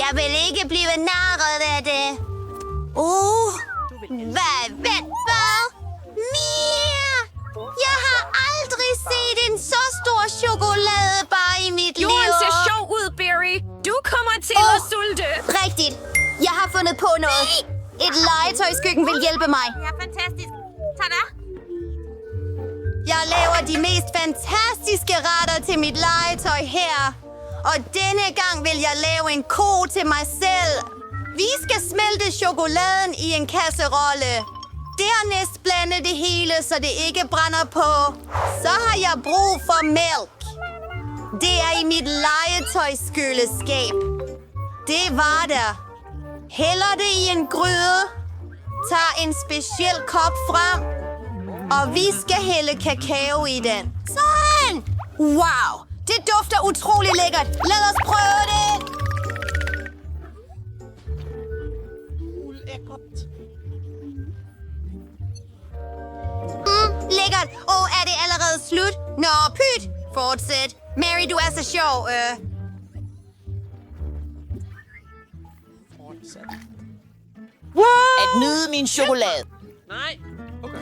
Jeg vil ikke blive narret af det. Hvad? Mere! Jeg har aldrig set en så stor chokoladebar i mit liv. Jorden ser sjov ud, Barry. Du kommer til at sulte. Rigtigt. Jeg har fundet på noget. Et legetøjskøkken vil hjælpe mig. Det er fantastisk. Tada! Jeg laver de mest fantastiske retter til mit legetøj her. Og denne gang vil jeg lave en ko til mig selv. Vi skal smelte chokoladen i en kasserolle. Dernæst blande det hele, så det ikke brænder på. Så har jeg brug for mælk. Det er i mit legetøjskøleskab. Det var der. Hælder det i en gryde. Tager en speciel kop frem. Og vi skal hælde kakao i den. Sådan! Wow! Det dufter utrolig lækkert. Lad os prøve det! Lækkert. Er det allerede slut? Nå, pyt! Fortsæt. Mary, du er så sjov. At nyde min chokolade. Nej. Okay.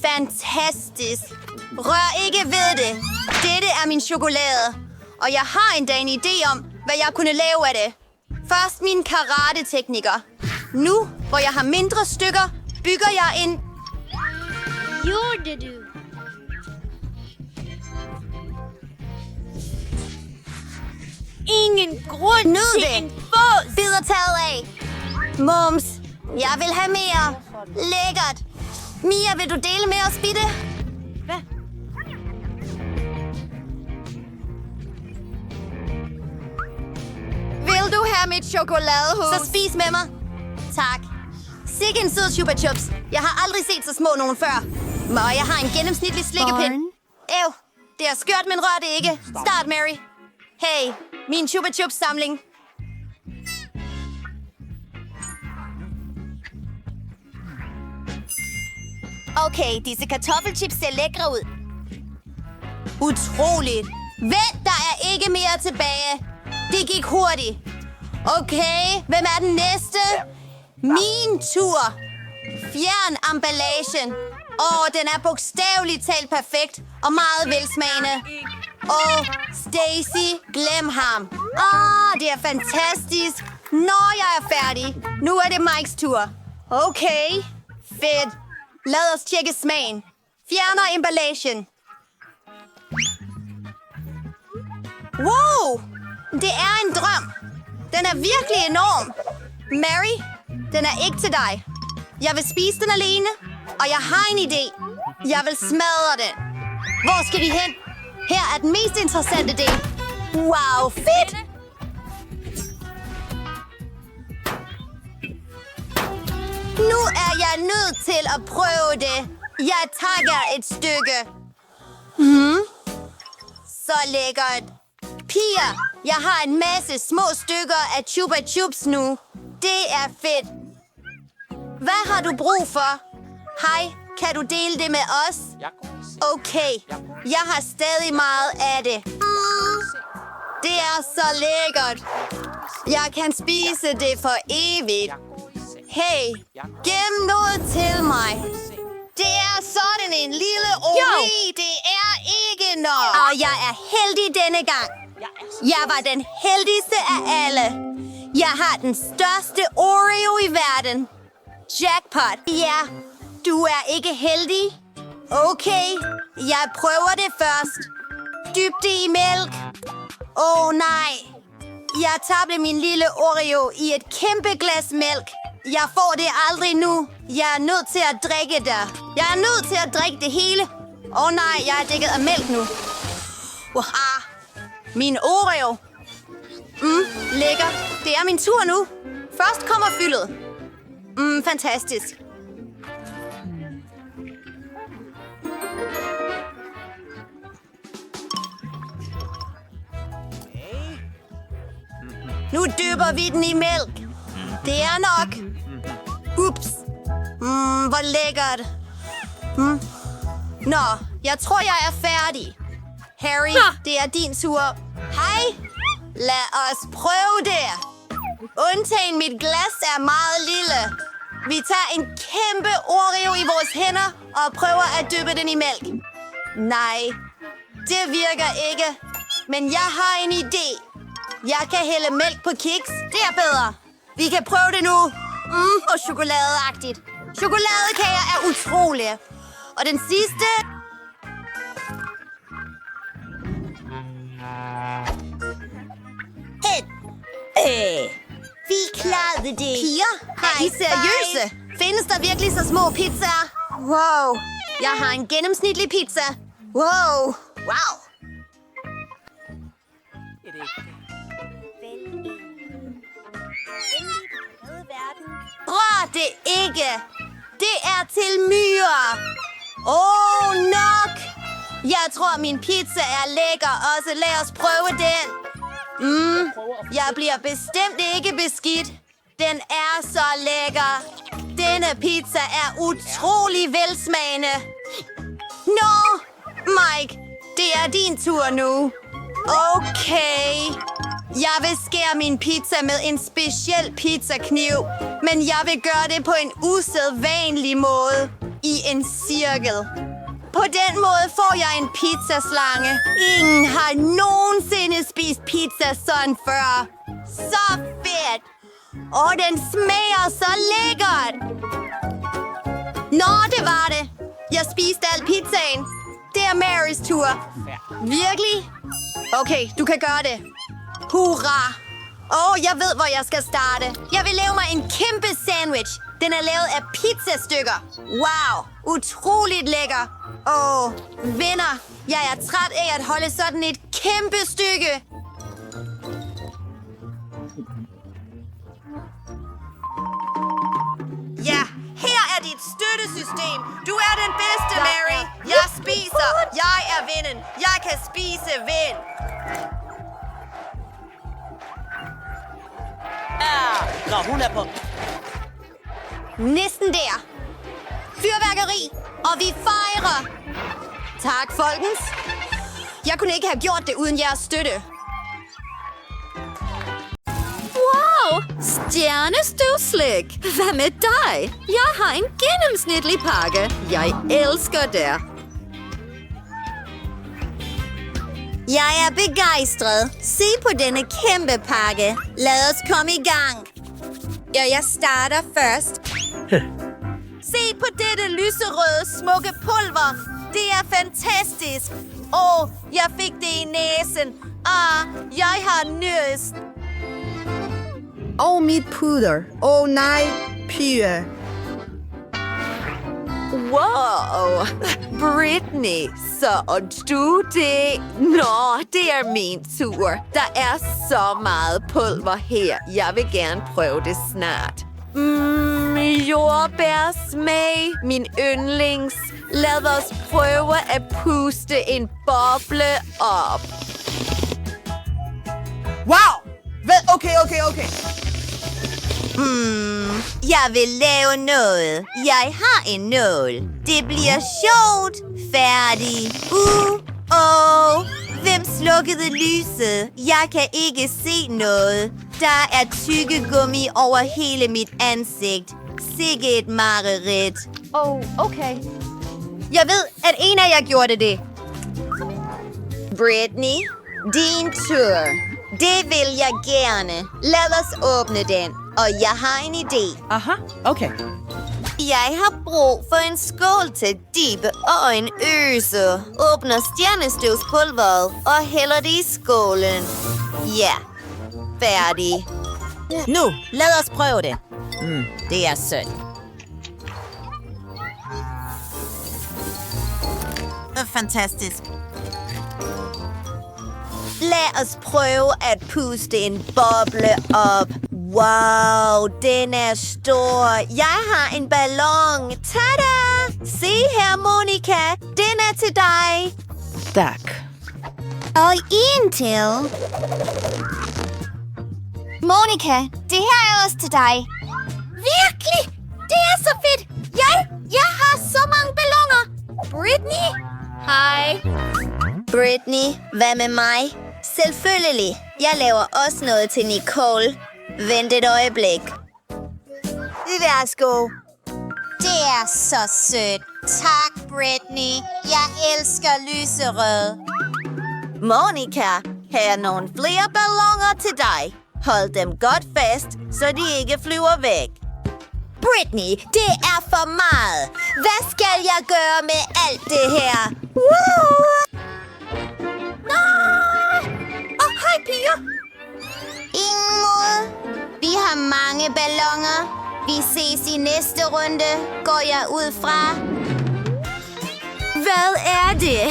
Fantastisk. Rør ikke ved det. Dette er min chokolade. Og jeg har endda en idé om, hvad jeg kunne lave af det. Først mine karate-teknikker. Nu, hvor jeg har mindre stykker, bygger jeg en... Gjorde du? Ingen grund Nyd til det. en bås. Bidder taget af. Mums, jeg vil have mere. Lækkert. Mia, vil du dele med os, bitte? Hvad? Vil du have mit chokoladehus? Så spis med mig. Tak. Sikke en sød chupa chups. Jeg har aldrig set så små nogen før. Og jeg har en gennemsnitlig slikkepind. Det er skørt, men rør det ikke. Start, Mary. Hey, min chupa chups samling. Okay, disse kartoffelchips ser lækre ud. Utroligt. Vent, der er ikke mere tilbage. Det gik hurtigt. Okay, hvem er den næste? Min tur. Fjern emballagen. Den er bogstaveligt talt perfekt og meget velsmagende. Stacy, glem ham. Det er fantastisk. Når jeg er færdig. Nu er det Mikes tur. Okay, fedt. Lad os tjekke smagen. Fjerner emballagen. Wow! Det er en drøm. Den er virkelig enorm. Mary, den er ikke til dig. Jeg vil spise den alene, og jeg har en idé. Jeg vil smadre den. Hvor skal vi hen? Her er den mest interessante del. Wow, fedt! Nu er jeg nødt til at prøve det. Jeg tager et stykke. Så lækkert. Piger, jeg har en masse små stykker af Chupa Chups nu. Det er fedt. Hvad har du brug for? Hej, kan du dele det med os? Okay, jeg har stadig meget af det. Det er så lækkert. Jeg kan spise det for evigt. Hey, gem noget til mig. Det er sådan en lille ori. Det er ikke nok. Og jeg er heldig denne gang. Jeg var den heldigste af alle. Jeg har den største Oreo i verden. Jackpot. Ja, du er ikke heldig. Okay, jeg prøver det først. Dyb det i mælk. Nej. Jeg tabte min lille Oreo i et kæmpe glas mælk. Jeg får det aldrig nu. Jeg er nødt til at drikke det. Jeg er nødt til at drikke det hele. Nej, jeg er dækket af mælk nu. Min Oreo. Lækker. Det er min tur nu. Først kommer fyldet. Fantastisk. Nu dypper vi den i mælk. Det er nok. Ups. Hvor lækkert. Nå, jeg tror, jeg er færdig. Harry, det er din tur. Hej. Lad os prøve det. Undtagen mit glas er meget lille. Vi tager en kæmpe Oreo i vores hænder og prøver at dyppe den i mælk. Nej, det virker ikke. Men jeg har en idé. Jeg kan hælde mælk på kiks. Det er bedre. Vi kan prøve det nu. Og chokoladeagtigt. Chokoladekager er utrolige. Og den sidste... Vi klarede det. Piger? Er I seriøse? Findes der virkelig så små pizzaer? Wow. Jeg har en gennemsnitlig pizza. Wow. Rør det ikke. Det er til myrer. Nok. Jeg tror, min pizza er lækker også. Lad os prøve den. Jeg bliver bestemt ikke beskidt. Den er så lækker. Denne pizza er utrolig velsmagende. Mike, det er din tur nu. Okay. Jeg vil skære min pizza med en speciel pizzakniv, men jeg vil gøre det på en usædvanlig måde. I en cirkel. På den måde får jeg en pizzaslange. Ingen har nogensinde spist pizza sådan før. Så fedt! Og den smager så lækkert! Det var det. Jeg spiste al pizzaen. Det er Marys tur. Virkelig? Okay, du kan gøre det. Hurra! Jeg ved, hvor jeg skal starte. Jeg vil lave mig en kæmpe sandwich. Den er lavet af pizzastykker. Wow, utroligt lækker. Venner, jeg er træt af at holde sådan et kæmpe stykke. Ja, her er dit støttesystem. Du er den bedste, Mary. Jeg spiser. Jeg er vinden. Jeg kan spise vind. Hun er på. Næsten der. Fyrværkeri, og vi fejrer. Tak, folkens. Jeg kunne ikke have gjort det uden jeres støtte. Wow! Stjernestøvslik! Hvad med dig? Jeg har en gennemsnitlig pakke. Jeg elsker det. Jeg er begejstret. Se på denne kæmpe pakke. Lad os komme i gang. Jeg starter først. Se på dette lyserøde, smukke pulver. Det er fantastisk. Jeg fik det i næsen. Jeg har nyst. Mit puder. Nej, piger. Wow! Britney, så du det? Det er min tur. Der er så meget pulver her. Jeg vil gerne prøve det snart. Jordbærsmag, min yndlings. Lad os prøve at puste en boble op. Wow! Okay. Jeg vil lave noget. Jeg har en nål. Det bliver sjovt. Færdig. Hvem slukkede lyset? Jeg kan ikke se noget. Der er tyggegummi over hele mit ansigt. Sikke et mareridt. Okay. Jeg ved, at en af jer gjorde det. Britney, din tur. Det vil jeg gerne. Lad os åbne den. Og jeg har en idé. Aha, okay. Jeg har brug for en skål til dip og en øse. Åbner stjernestøvspulveret og hælder det i skålen. Ja, færdig. Nu, lad os prøve det. Det er sødt. Fantastisk. Lad os prøve at puste en boble op. Wow, den er stor. Jeg har en ballon. Tada! Se her, Monica. Den er til dig. Tak. Og en til. Monica, det her er også til dig. Virkelig? Det er så fedt. Jeg har så mange balloner. Britney? Hej. Britney, hvad med mig? Selvfølgelig. Jeg laver også noget til Nicole. Vent et øjeblik. Værsgo. Det er så sødt. Tak, Brittany. Jeg elsker lyserød. Monica, her er nogle flere balloner til dig. Hold dem godt fast, så de ikke flyver væk. Brittany, det er for meget. Hvad skal jeg gøre med alt det her? Woo! Hej, piger. Ingen måde. Vi har mange balloner. Vi ses i næste runde, går jeg ud fra. Hvad er det?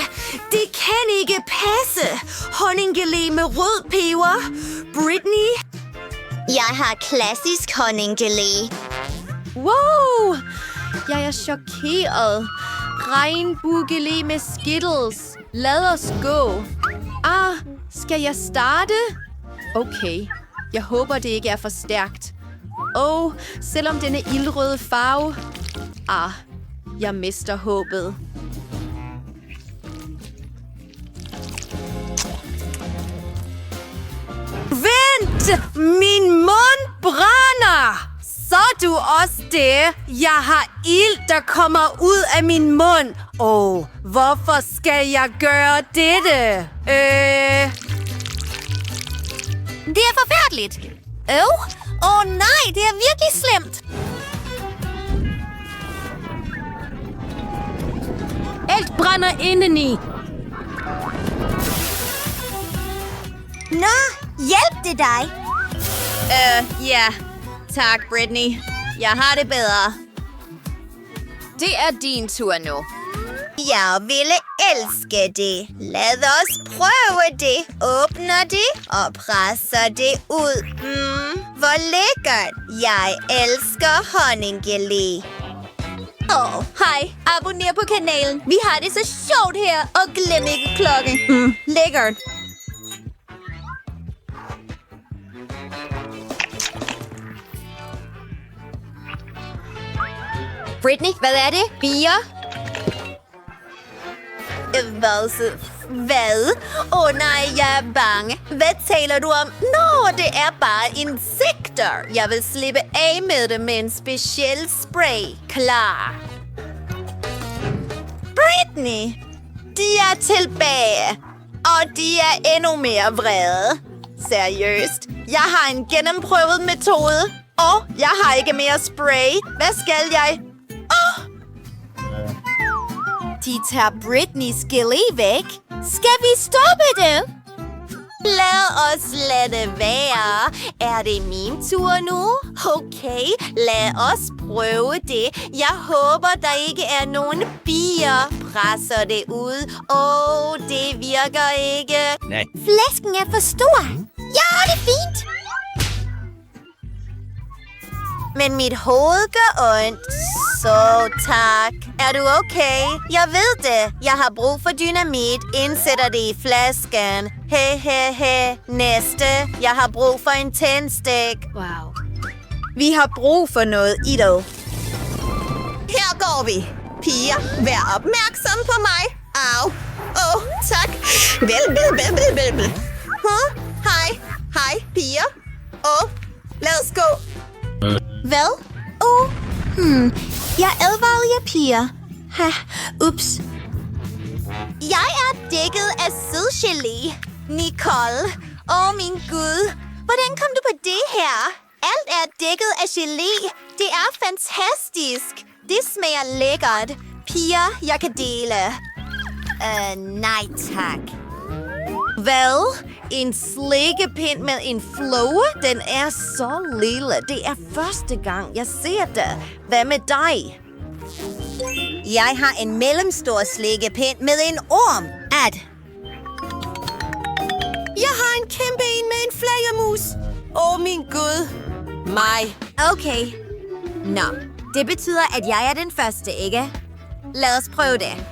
Det kan ikke passe. Honninggelé med rød peber. Brittany? Jeg har klassisk honninggelé. Wow! Jeg er chokeret. Regnbuegelé med Skittles. Lad os gå. Skal jeg starte? Okay. Jeg håber, det ikke er for stærkt. Selvom den er ildrøde farve. Jeg mister håbet. Vent! Min mund brænder! Så du også det? Jeg har ild, der kommer ud af min mund. Hvorfor skal jeg gøre dette? Det er forfærdeligt. Nej, det er virkelig slemt. Alt brænder indeni. Nå, hjælp det dig. Ja. Tak, Brittany. Jeg har det bedre. Det er din tur nu. Jeg ville elske det. Lad os prøve det. Åbner det og presser det ud. Hvor lækkert. Jeg elsker honninggelé. Hej. Abonner på kanalen. Vi har det så sjovt her. Og glem ikke klokken. Lækkert. Brittany, hvad er det? Bier? Hvad? Nej, jeg er bange. Hvad taler du om? Det er bare insekter. Jeg vil slippe af med det med en speciel spray. Klar. Brittany, de er tilbage. Og de er endnu mere vrede. Seriøst. Jeg har en gennemprøvet metode. Og jeg har ikke mere spray. Hvad skal jeg? De tager Britneys gelé væk. Skal vi stoppe det? Lad os lade det være. Er det min tur nu? Okay, lad os prøve det. Jeg håber, der ikke er nogen bier. Presser det ud. Det virker ikke. Nej. Flasken er for stor. Ja, det er fint. Men mit hoved gør ondt. Så tak. Er du okay? Jeg ved det. Jeg har brug for dynamit. Indsætter det i flasken. He. Næste. Jeg har brug for en tændstik. Wow. Vi har brug for noget, Ido. Her går vi. Piger, vær opmærksom på mig. Au. Tak. Vel. Hej, piger. Lad os gå. Hvad? Jeg advarede jer, piger. Ups. Jeg er dækket af sødgelé. Nicole. Min Gud. Hvordan kom du på det her? Alt er dækket af gelé. Det er fantastisk. Det smager lækkert. Piger, jeg kan dele. Nej tak. Hvad? En slikkepind med en flue? Den er så lille. Det er første gang, jeg ser det. Hvad med dig? Jeg har en mellemstor slikkepind med en orm. Jeg har en kæmpe en med en flagermus. Min Gud. Mig. Okay. Nå, det betyder, at jeg er den første, ikke? Lad os prøve det.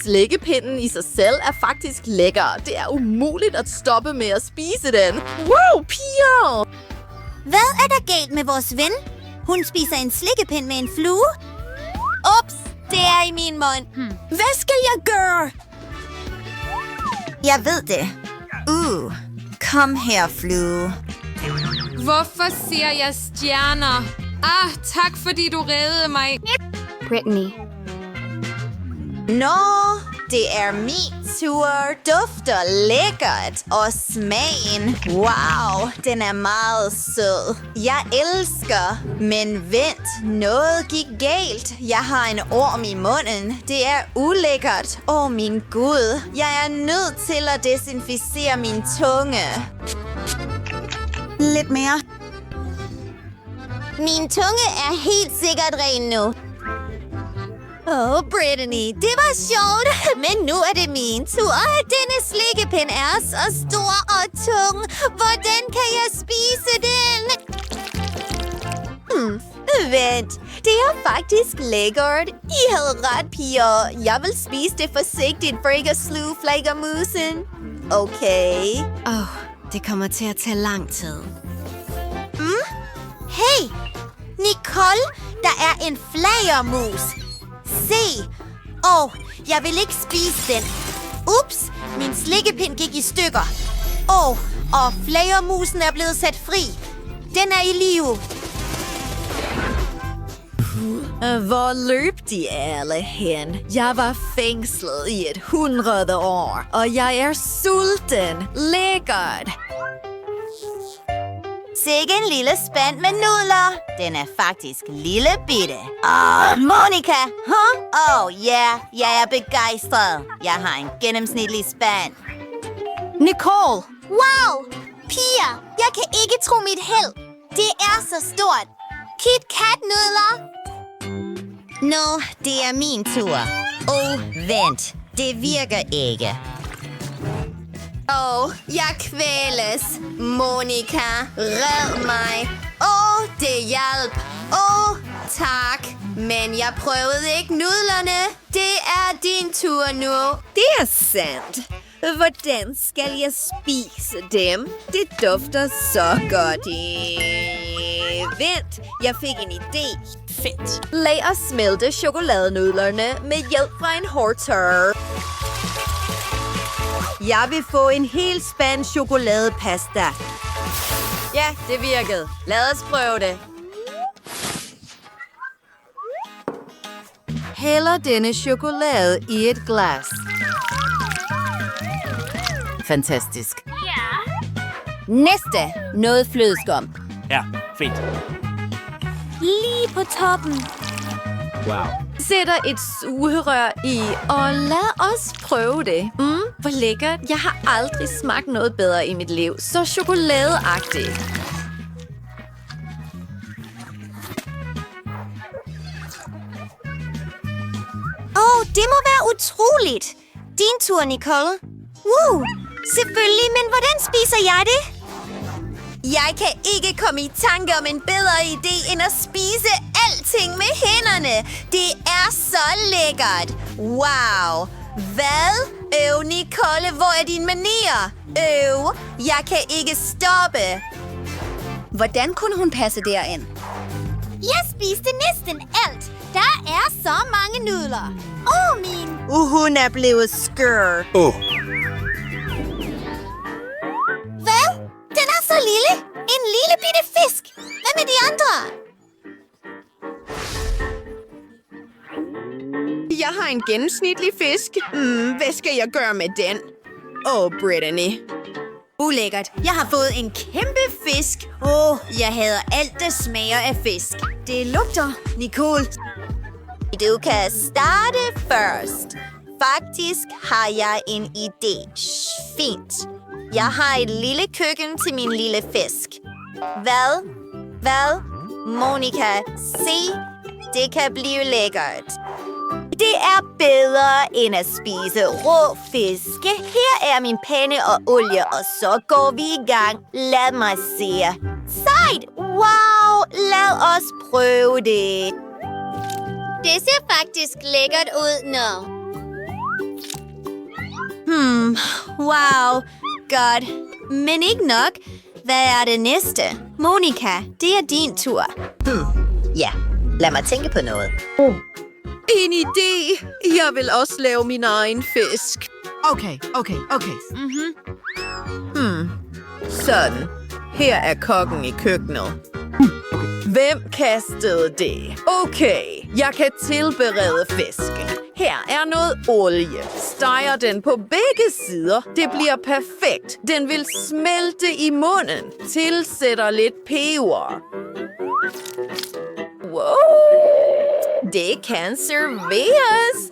Slikkepinden i sig selv er faktisk lækker. Det er umuligt at stoppe med at spise den. Wow, piger! Hvad er der galt med vores ven? Hun spiser en slikkepind med en flue. Ups, det er i min mund. Hvad skal jeg gøre? Jeg ved det. Kom her, flue. Hvorfor ser jeg stjerner? Tak fordi du reddede mig. Brittany. Nå, det er min tur. Dufter lækkert. Og smagen, wow, den er meget sød. Jeg elsker, men vent, noget gik galt. Jeg har en orm i munden. Det er ulækkert. Min Gud. Jeg er nødt til at desinficere min tunge. Lidt mere. Min tunge er helt sikkert ren nu. Brittany, det var sjovt, men nu er det min tur. Denne slikkepind er så stor og tung. Hvordan kan jeg spise den? Vent, det er faktisk lækkert. I havde ret, piger. Jeg vil spise det forsigtigt for ikke at sluge flagermusen. Okay. Det kommer til at tage lang tid. Hey, Nicole, der er en flagermus. Se! Jeg vil ikke spise den. Ups, min slikkepind gik i stykker. Og flagermusen er blevet sat fri. Den er i live. Hvor løb de alle hen? Jeg var fængslet i 100 år, og jeg er sulten. Lækkert. Sikke en lille spand med nudler. Den er faktisk lille bitte. Monica! Jeg er begejstret. Jeg har en gennemsnitlig spand. Nicole! Wow! Piger, jeg kan ikke tro mit held. Det er så stort. Kit Kat nudler. Nå, det er min tur. Vent. Det virker ikke. Jeg kvæles. Monica, red mig. Det hjalp. Tak. Men jeg prøvede ikke nudlerne. Det er din tur nu. Det er sandt. Hvordan skal jeg spise dem? Det dufter så godt. Vent, jeg fik en idé. Fedt. Lad os smelte chokoladenudlerne med hjælp fra en hårdtørrer. Jeg vil få en hel spand chokoladepasta. Ja, det virkede. Lad os prøve det. Hælder denne chokolade i et glas. Fantastisk. Næste. Noget flødeskum. Ja, fint. Lige på toppen. Wow. Sætter et sugerør i, og lad os prøve det. Hvor lækkert. Jeg har aldrig smagt noget bedre i mit liv. Så chokoladeagtigt. Det må være utroligt. Din tur, Nicole. Selvfølgelig, men hvordan spiser jeg det? Jeg kan ikke komme i tanke om en bedre idé, end at spise alting med hænderne. Det er så lækkert. Wow. Hvad? Nicole, hvor er din manér? Jeg kan ikke stoppe. Hvordan kunne hun passe derind? Jeg spiste næsten alt. Der er så mange nudler. Min. Hun er blevet skør. Hvad? Den er så lille. En lille bitte fisk. Hvad med de andre? Jeg har en gennemsnitlig fisk. Hvad skal jeg gøre med den? Brittany. Ulækkert. Jeg har fået en kæmpe fisk. Jeg hader alt, der smager af fisk. Det lugter, Nicole. Du kan starte først. Faktisk har jeg en idé. Fint. Jeg har et lille køkken til min lille fisk. Hvad? Monica, se. Det kan blive lækkert. Det er bedre end at spise rå fiske. Her er min pande og olie, og så går vi i gang. Lad mig se. Sejt! Wow! Lad os prøve det. Det ser faktisk lækkert ud nu. Wow. Godt. Men ikke nok. Hvad er det næste? Monica, det er din tur. Ja, lad mig tænke på noget. En idé. Jeg vil også lave min egen fisk. Okay. Sådan. Her er kokken i køkkenet. Hvem kastede det? Okay, jeg kan tilberede fisken. Her er noget olie. Steger den på begge sider. Det bliver perfekt. Den vil smelte i munden. Tilsætter lidt peber. Wow! Det kan serveres.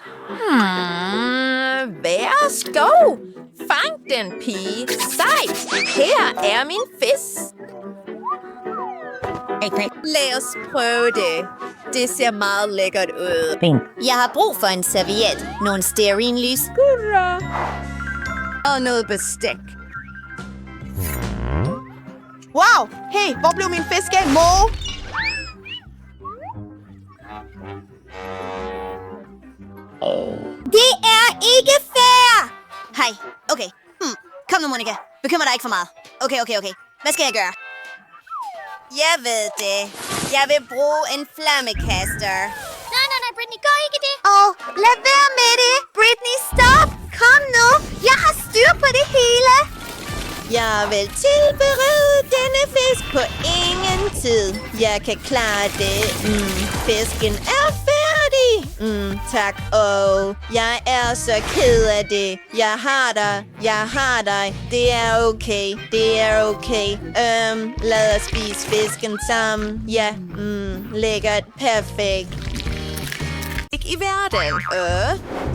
Værsgo. Fang den, pige. Sejt. Her er min fisk. Lad os prøve det. Det ser meget lækkert ud. Jeg har brug for en serviet, nogle stearinlys Og noget bestik. Wow! Hey, hvor blev min fisk af, Mo? Det er ikke fair! Hej, okay. Kom nu, Monica. Bekymrer dig ikke for meget. Okay. Hvad skal jeg gøre? Jeg ved det. Jeg vil bruge en flammekaster. Nej, Brittany, gør ikke det. Lad være med det. Brittany, stop. Kom nu. Jeg har styr på det hele. Jeg vil tilberede denne fisk på ingen tid. Jeg kan klare det. Fisken er færdig. Tak. Jeg er så ked af det. Jeg har dig. Det er okay. Lad os spise fisken sammen. Ja, lækkert. Perfekt. Ikke i hverdagen.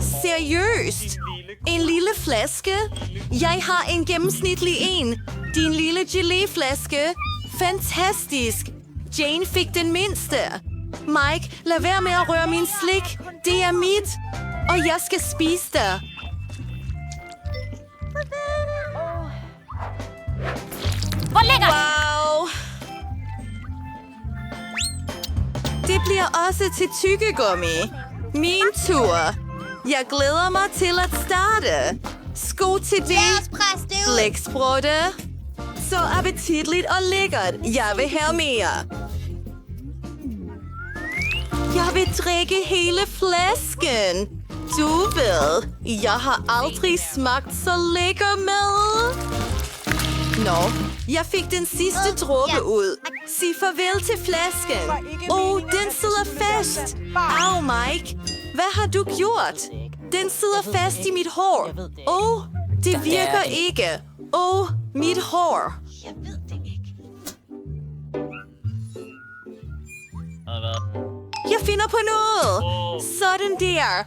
Seriøst? En lille flaske? Jeg har en gennemsnitlig en. Din lille geléflaske. Fantastisk. Jane fik den mindste. Mike, lad være med at røre min slik. Det er mit. Og jeg skal spise det. Hvor lækkert. Wow. Det bliver også til tyggegummi. Min tur. Jeg glæder mig til at starte. Skål til det. Lad os presse det ud. Blæksprutte. Så appetitligt og lækkert. Jeg vil have mere. Jeg vil drikke hele flasken. Du ved, jeg har aldrig smagt så lækker mad. Nå, jeg fik den sidste dråbe ud. Sig farvel til flasken. Den sidder fast. Au, Mike. Hvad har du gjort? Den sidder fast i mit hår. Det virker ikke. Mit hår. Jeg finder på noget. Sådan der.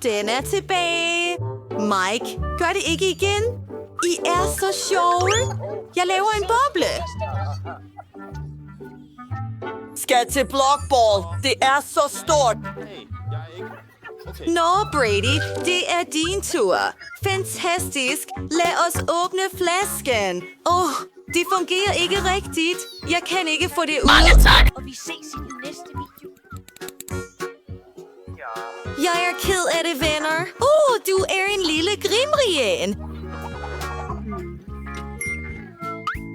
Den er tilbage. Mike, gør det ikke igen. I er så sjove. Jeg laver en boble. Skal til blockball. Det er så stort. Nå, Brady, det er din tur. Fantastisk. Lad os åbne flasken. Det fungerer ikke rigtigt. Jeg kan ikke få det ud. Mange tak. Og vi ses i den næste video. Jeg er ked af det, venner. Du er en lille grimrien.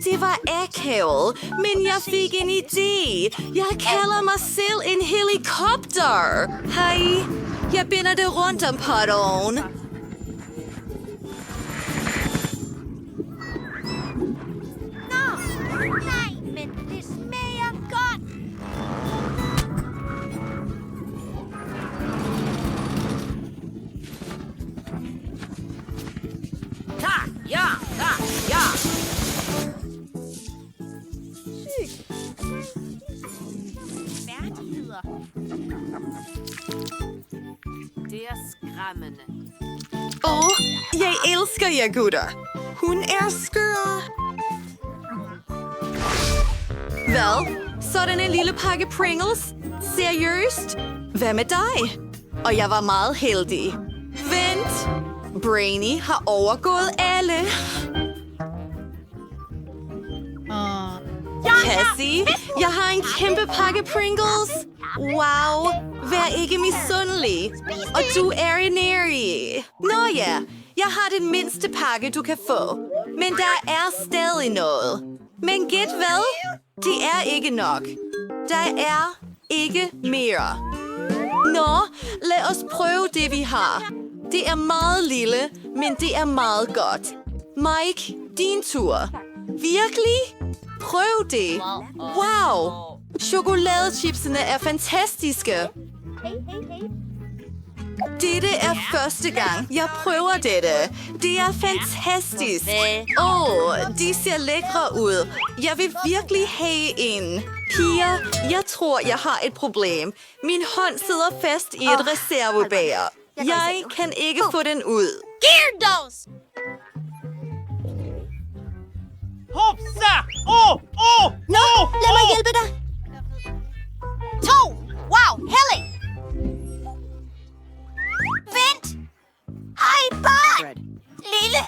Det var akavet, men jeg fik en idé. Jeg kalder mig selv en helikopter. Hej, jeg binder det rundt om potten. Nej, men det smager godt. Ja. Færdigheder. Det er skræmmende. Jeg elsker jer, gutter. Hun er skør. Hvad? Sådan en lille pakke Pringles? Seriøst? Hvad med dig? Og jeg var meget heldig. Vent! Brainy har overgået alle. Cassie, jeg har en kæmpe pakke Pringles. Wow, vær ikke misundelig. Og du er en ære. Nå ja, jeg har den mindste pakke, du kan få. Men der er stadig noget. Men gæt hvad? Det er ikke nok. Der er ikke mere. Nå, lad os prøve det, vi har. Det er meget lille, men det er meget godt. Mike, Din tur. Virkelig? Prøv det. Wow. Chokoladechipsene er fantastiske. Dette er første gang, jeg prøver dette. Det er fantastisk. De ser lækre ud. Jeg vil virkelig have en. Piger, jeg tror, jeg har et problem. Min hånd sidder fast i et reservebæger. Jeg kan ikke få den ud. Gyarados! Hopsa! Lad mig hjælpe dig. 2! Wow, Helly! Vent! Ej, barn! Lille!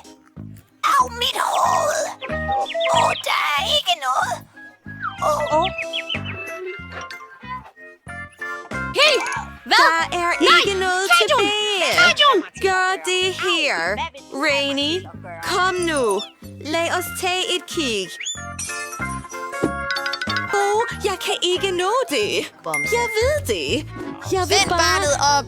Au, mit hoved! Der er ikke noget. Hey! Der er ikke noget tilbage. Gør det her. Rainy, kom nu. Lad os tage et kig. Jeg kan ikke nå det. Jeg ved det. Jeg vil Vend barnet op.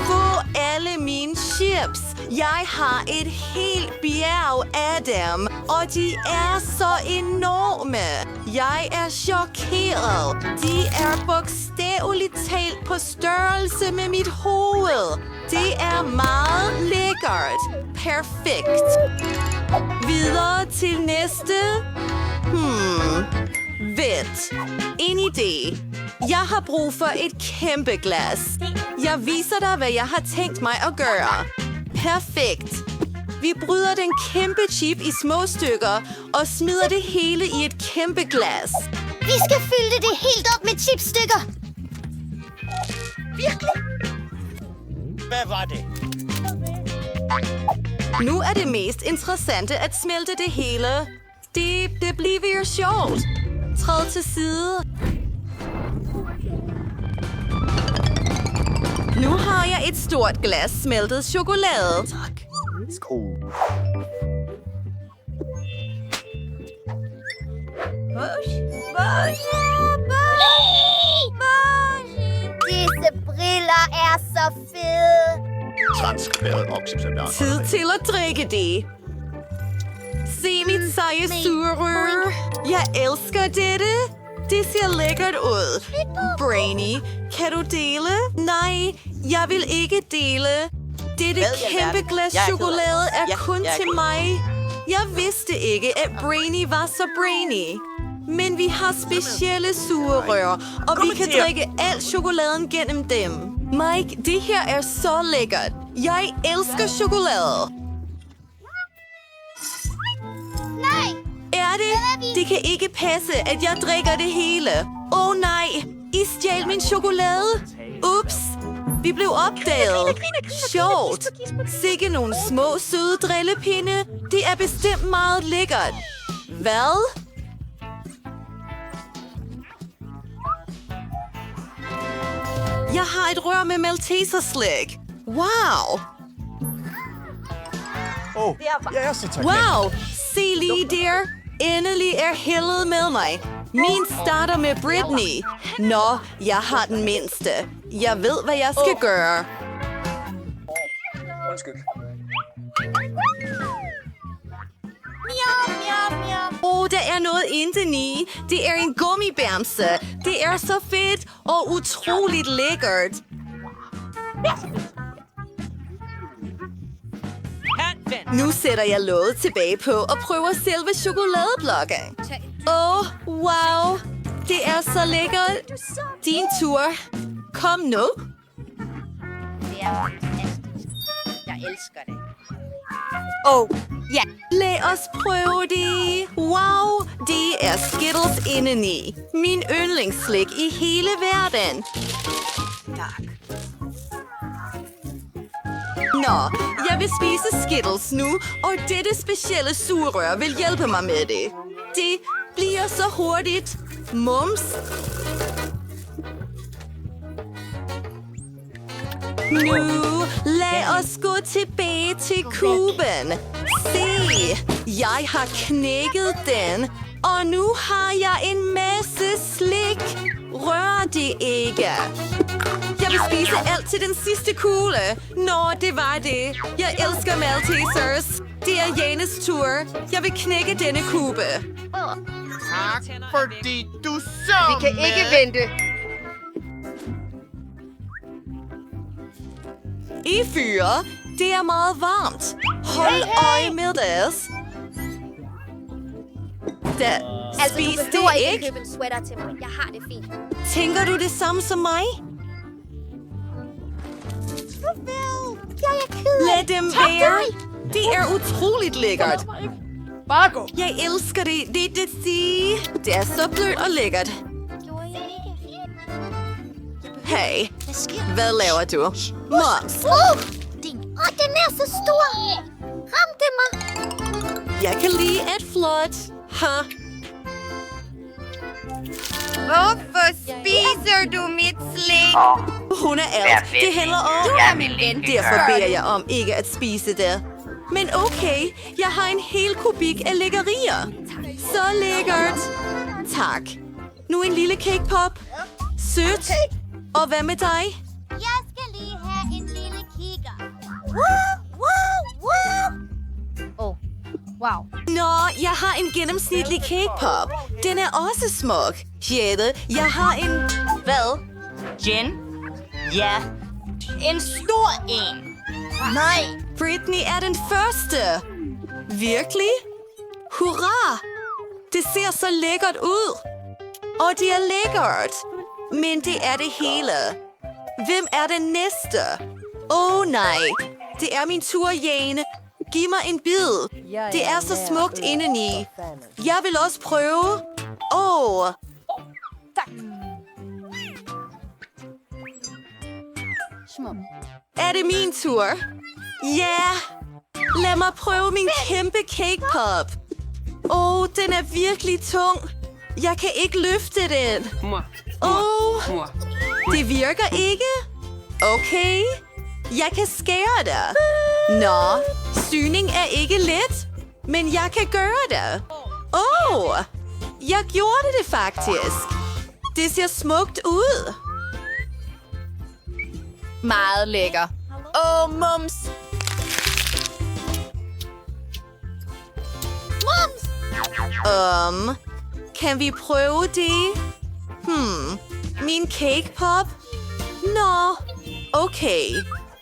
få alle mine chips. Jeg har et helt bjerg af dem, og de er så enorme. Jeg er chokeret. De er bogstaveligt talt på størrelse med mit hoved. Det er meget lækkert. Perfekt. Videre til næste. Vent. En idé. Jeg har brug for et kæmpe glas. Jeg viser dig, hvad jeg har tænkt mig at gøre. Perfekt. Vi bryder den kæmpe chip i små stykker og smider det hele i et kæmpe glas. Vi skal fylde det helt op med chipstykker. Hvad var det? Nu er det mest interessante at smelte det hele. Det bliver sjovt. Træd til side. Nu har jeg et stort glas smeltet chokolade. Tak. Disse briller er så fede. Transkriberet okseservator. Tid til at drikke det. Se mit seje sugerør. Jeg elsker dette. Det ser lækkert ud. Brainy, kan du dele? Nej, jeg vil ikke dele. Dette kæmpe glas chokolade er kun til mig. Jeg vidste ikke, at Brainy var så brainy. Men vi har specielle sugerør, og vi kan drikke al chokoladen gennem dem. Mike, det her er så lækkert. Jeg elsker chokolade. Nej, Er det? Det kan ikke passe, at jeg drikker det hele. Nej, I stjal min chokolade. Ups, vi blev opdaget. Sjovt. Sikke nogle små, søde drillepinde. Det er bestemt meget lækkert. Hvad? Jeg har et rør med Malteserslik. Wow. Jeg er så taknemmelig. Wow, se lige der. Endelig er heldet med mig. Min starter med Britney. Nå, jeg har den mindste. Jeg ved, hvad jeg skal gøre. Undskyld. Der er noget indeni. Det er en gummibamse. Det er så fedt og utroligt lækkert. Nu sætter jeg låget tilbage på og prøver selve chokoladeblokken. Wow. Det er så lækkert. Din tur. Kom nu. Det er fantastisk. Jeg elsker det. ja. Lad os prøve det. Wow, det er Skittles indeni. Min yndlingsslik i hele verden. Tak. Nå, jeg vil spise Skittles nu, og dette specielle sugerør vil hjælpe mig med det. Det bliver så hurtigt. Mums. Nu, lad os gå tilbage til kuben. Se, jeg har knækket den, og nu har jeg en masse slik. Rør det ikke. Jeg vil spise alt til den sidste kugle. Nå, det var det. Jeg elsker Maltesers. Det er Janes tur. Jeg vil knække denne kube. Tak, fordi du så Vi kan ikke vente. I fyre, det er meget varmt. Hold øje med det. Spis du det behøver ikke. ikke købe en sweater til mig. Jeg har det fint. Tænker du det samme som mig? Jeg er ked af Lad dem være. Det er utroligt lækkert. Bare gå. Jeg elsker det. Det er så blødt og lækkert. Hey, hvad laver du? Moms, den er så stor. Ramte mig. jeg kan lide et flot. Ha. Hvorfor spiser du mit slik? Hun er alt. Det handler om. Du er min ven. Derfor beder jeg om ikke at spise det. Men okay, jeg har en hel kubik af lækkerier. Så lækkert. Tak. Nu en lille cake pop. Sødt. Og hvad med dig? Jeg skal lige have en lille kigger. Wow. Nå, jeg har en gennemsnitlig cake pop. Den er også smuk. Jette, jeg har en... Hvad? Jen? Ja. En stor en. Nej. Britney er den første. Virkelig? Hurra! Det ser så lækkert ud. Og det er lækkert. Men det er det hele. Hvem er den næste? Nej. Det er min tur, Jane. Giv mig en bid. Det er så smukt indeni. Jeg vil også prøve. Er det min tur? Ja! Lad mig prøve min kæmpe cake pop. Den er virkelig tung. Jeg kan ikke løfte den. Det virker ikke. Okay. Jeg kan skære det. Nå, syning er ikke let, men jeg kan gøre det. Jeg gjorde det faktisk. Det ser smukt ud. Meget lækker. Mums. Kan vi prøve det? Min cake pop? Nå, okay.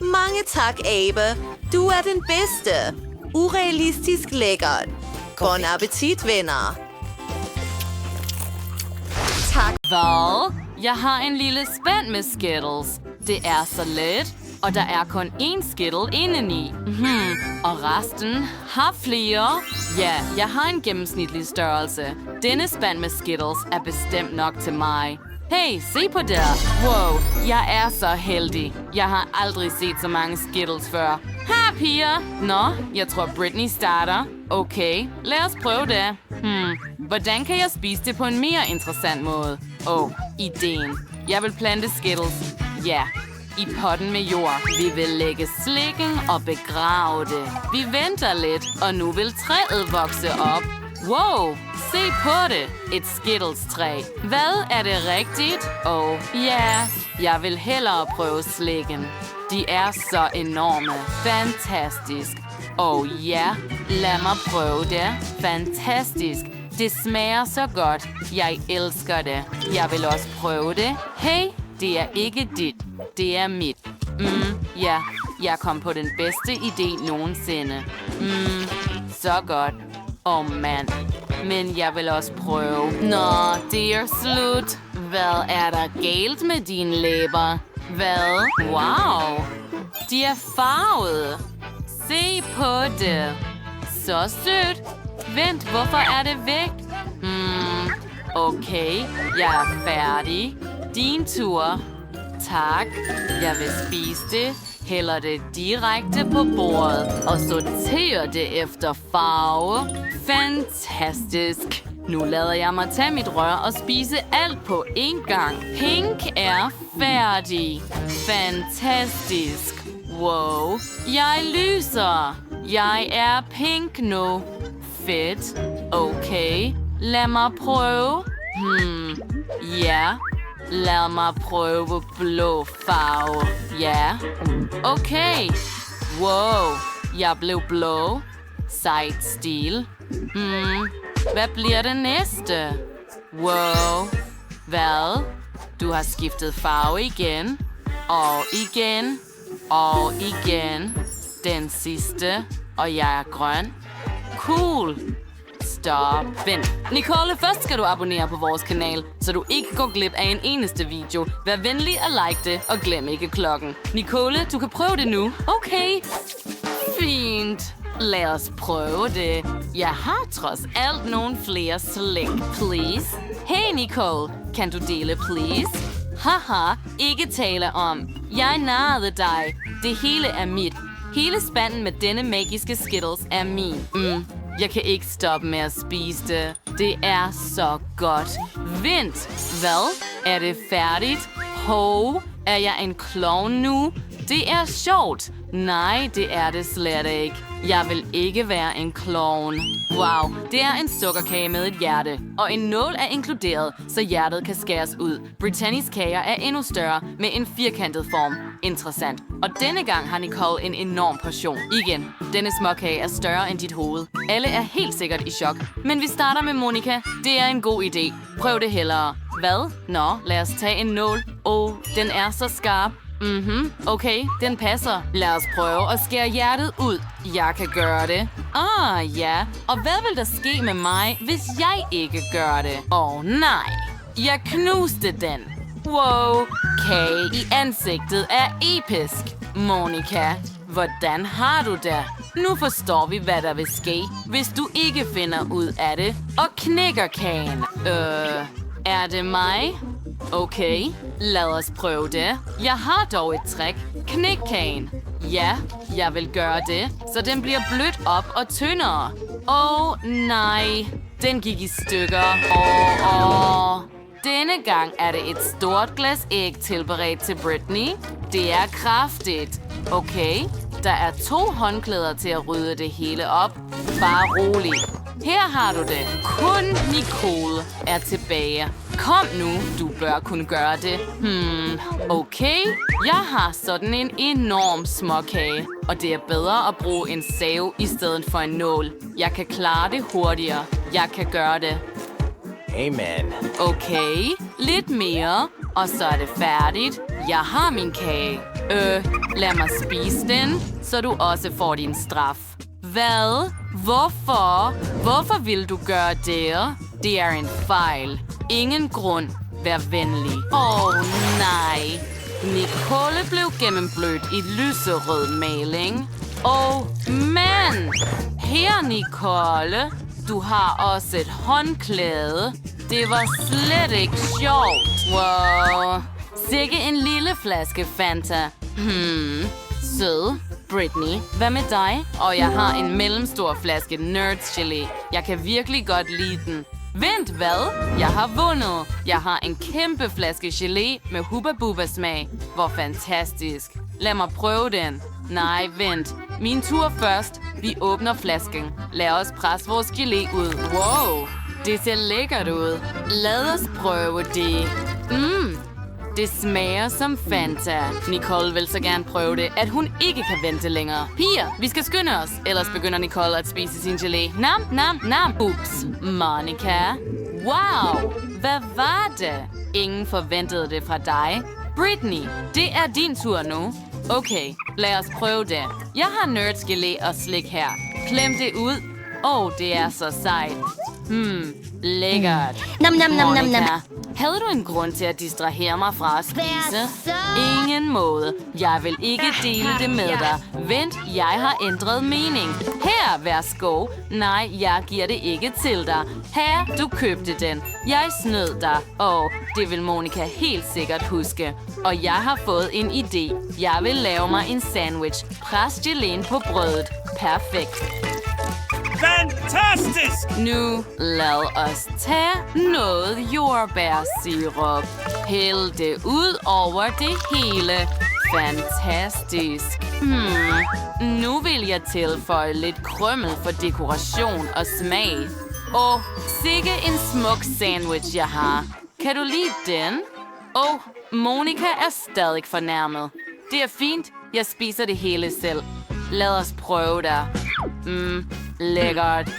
Mange tak, Abe. Du er den bedste. Urealistisk lækkert. Bon appetit, venner. Tak. Hvad? Jeg har en lille spand med Skittles. Det er så let, og der er kun én Skittle indeni. Og resten har flere. Ja, jeg har en gennemsnitlig størrelse. Denne spand med Skittles er bestemt nok til mig. Hey, se på det. Wow, jeg er så heldig. Jeg har aldrig set så mange Skittles før. Ha, piger. Nå, jeg tror Britney starter. Okay, lad os prøve det. Hvordan kan jeg spise det på en mere interessant måde? Ideen. Jeg vil plante Skittles. Ja, i potten med jord. Vi vil lægge slikken og begrave det. Vi venter lidt, og nu vil træet vokse op. Wow, se på det. Et Skittles-træ. Hvad, er det rigtigt? Ja, jeg vil hellere prøve slikken. De er så enorme. Fantastisk. Ja, lad mig prøve det. Fantastisk. Det smager så godt. Jeg elsker det. Jeg vil også prøve det. Hey, det er ikke dit. Det er mit. Ja, jeg kom på den bedste idé nogensinde. Så godt. Mand. Men jeg vil også prøve. Nå, det er slut. Hvad er der galt med dine læber? Hvad? Wow. De er farvede. Se på det. Så sødt. Vent, hvorfor er det væk? Okay, jeg er færdig. Din tur. Tak. Jeg vil spise det. Hælder det direkte på bordet og sorterer det efter farve. Fantastisk. Nu lader jeg mig tage mit rør og spise alt på én gang. Pink er færdig. Fantastisk. Wow. Jeg lyser. Jeg er pink nu. Fedt. Okay. Lad mig prøve. Ja. Lad mig prøve blå farve. Ja. Okay. Wow. Jeg blev blå. Sejt stil. Hvad bliver det næste? Wow. Hvad? Du har skiftet farve igen. Og igen. Og igen. Den sidste. Og jeg er grøn. Cool. Stop. Vent. Nicole, først skal du abonnere på vores kanal, så du ikke går glip af en eneste video. Vær venlig at like det, og glem ikke klokken. Nicole, du kan prøve det nu. Okay. Fint. Lad os prøve det. Jeg har trods alt nogle flere slik, please. Hey Nicole, kan du dele, please? Haha, ikke tale om. Jeg narrede dig. Det hele er mit. Hele spanden med denne magiske Skittles er min. Jeg kan ikke stoppe med at spise det. Det er så godt. Vent, hvad? Er det færdigt? Er jeg en klovn nu? Det er sjovt. Nej, det er det slet ikke. Jeg vil ikke være en klovn. Wow, det er en sukkerkage med et hjerte. Og en nål er inkluderet, så hjertet kan skæres ud. Britannies kager er endnu større, med en firkantet form. Interessant. Og denne gang har Nicole en enorm portion. Igen, denne småkage er større end dit hoved. Alle er helt sikkert i chok. Men vi starter med Monica. Det er en god idé. Prøv det hellere. Hvad? Nå, lad os tage en nål. Den er så skarp. Okay, den passer. Lad os prøve at skære hjertet ud. Jeg kan gøre det. Ja. Og hvad vil der ske med mig, hvis jeg ikke gør det? Nej. Jeg knuste den. Wow. Kage i ansigtet er episk. Monica, hvordan har du det? Nu forstår vi, hvad der vil ske, hvis du ikke finder ud af det og knækker kagen. Er det mig? Okay, lad os prøve det. Jeg har dog et trick. Knæk kagen. Ja, jeg vil gøre det, så den bliver blødt op og tyndere. Nej, den gik i stykker. Denne gang er det et stort glas æg tilberedt til Brittany. Det er kraftigt. Okay, der er 2 håndklæder til at rydde det hele op. Bare rolig. Her har du det. Kun Nicole er tilbage. Kom nu, du bør kunne gøre det. Okay. Jeg har sådan en enorm småkage, og det er bedre at bruge en save i stedet for en nål. Jeg kan klare det hurtigere. Jeg kan gøre det. Amen. Okay, lidt mere, og så er det færdigt. Jeg har min kage. Lad mig spise den, så du også får din straf. Hvad? Hvorfor? Hvorfor vil du gøre det? Det er en fejl. Ingen grund. Vær venlig. Nej. Nicole blev gennemblødt i lyserød maling. Men! Her, Nicole. Du har også et håndklæde. Det var slet ikke sjovt. Wow. Sikke en lille flaske Fanta. Sød. Brittany, hvad med dig? Og jeg har en mellemstor flaske Nerds Gelé. Jeg kan virkelig godt lide den. Vent, hvad? Jeg har vundet. Jeg har en kæmpe flaske gelé med Hubba Bubba smag. Hvor fantastisk. Lad mig prøve den. Nej, vent. Min tur først. Vi åbner flasken. Lad os presse vores gelé ud. Wow, det ser lækkert ud. Lad os prøve det. Det smager som Fanta. Nicole vil så gerne prøve det, at hun ikke kan vente længere. Piger, vi skal skynde os. Ellers begynder Nicole at spise sin gelé. Nam, nam, nam. Ups. Monica. Wow. Hvad var det? Ingen forventede det fra dig. Brittany, det er din tur nu. Okay, lad os prøve det. Jeg har Nerds gelé og slik her. Klem det ud. Det er så sejt. Lækkert. Nam, nam, nam, nam, nam. Havde du en grund til at distrahere mig fra at spise? Ingen måde. Jeg vil ikke dele det med dig. Vent, jeg har ændret mening. Her, værsgo. Nej, jeg giver det ikke til dig. Her, du købte den. Jeg snød dig. Det vil Monica helt sikkert huske. Og jeg har fået en idé. Jeg vil lave mig en sandwich. Pres geléen på brødet. Perfekt. Fantastisk! Nu lad os tage noget jordbærsirup. Hæld det ud over det hele. Fantastisk. Nu vil jeg tilføje lidt krymmel for dekoration og smag. Sikke en smuk sandwich, jeg har. Kan du lide den? Og Monica er stadig fornærmet. Det er fint. Jeg spiser det hele selv. Lad os prøve der. Lækkert.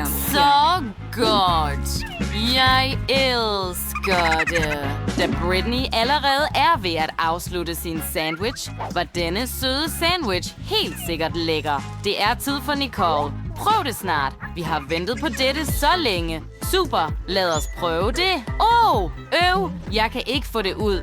Så godt. Jeg elsker det. Da Brittany allerede er ved at afslutte sin sandwich, var denne søde sandwich helt sikkert lækker. Det er tid for Nicole. Prøv det snart. Vi har ventet på dette så længe. Super. Lad os prøve det. Jeg kan ikke få det ud.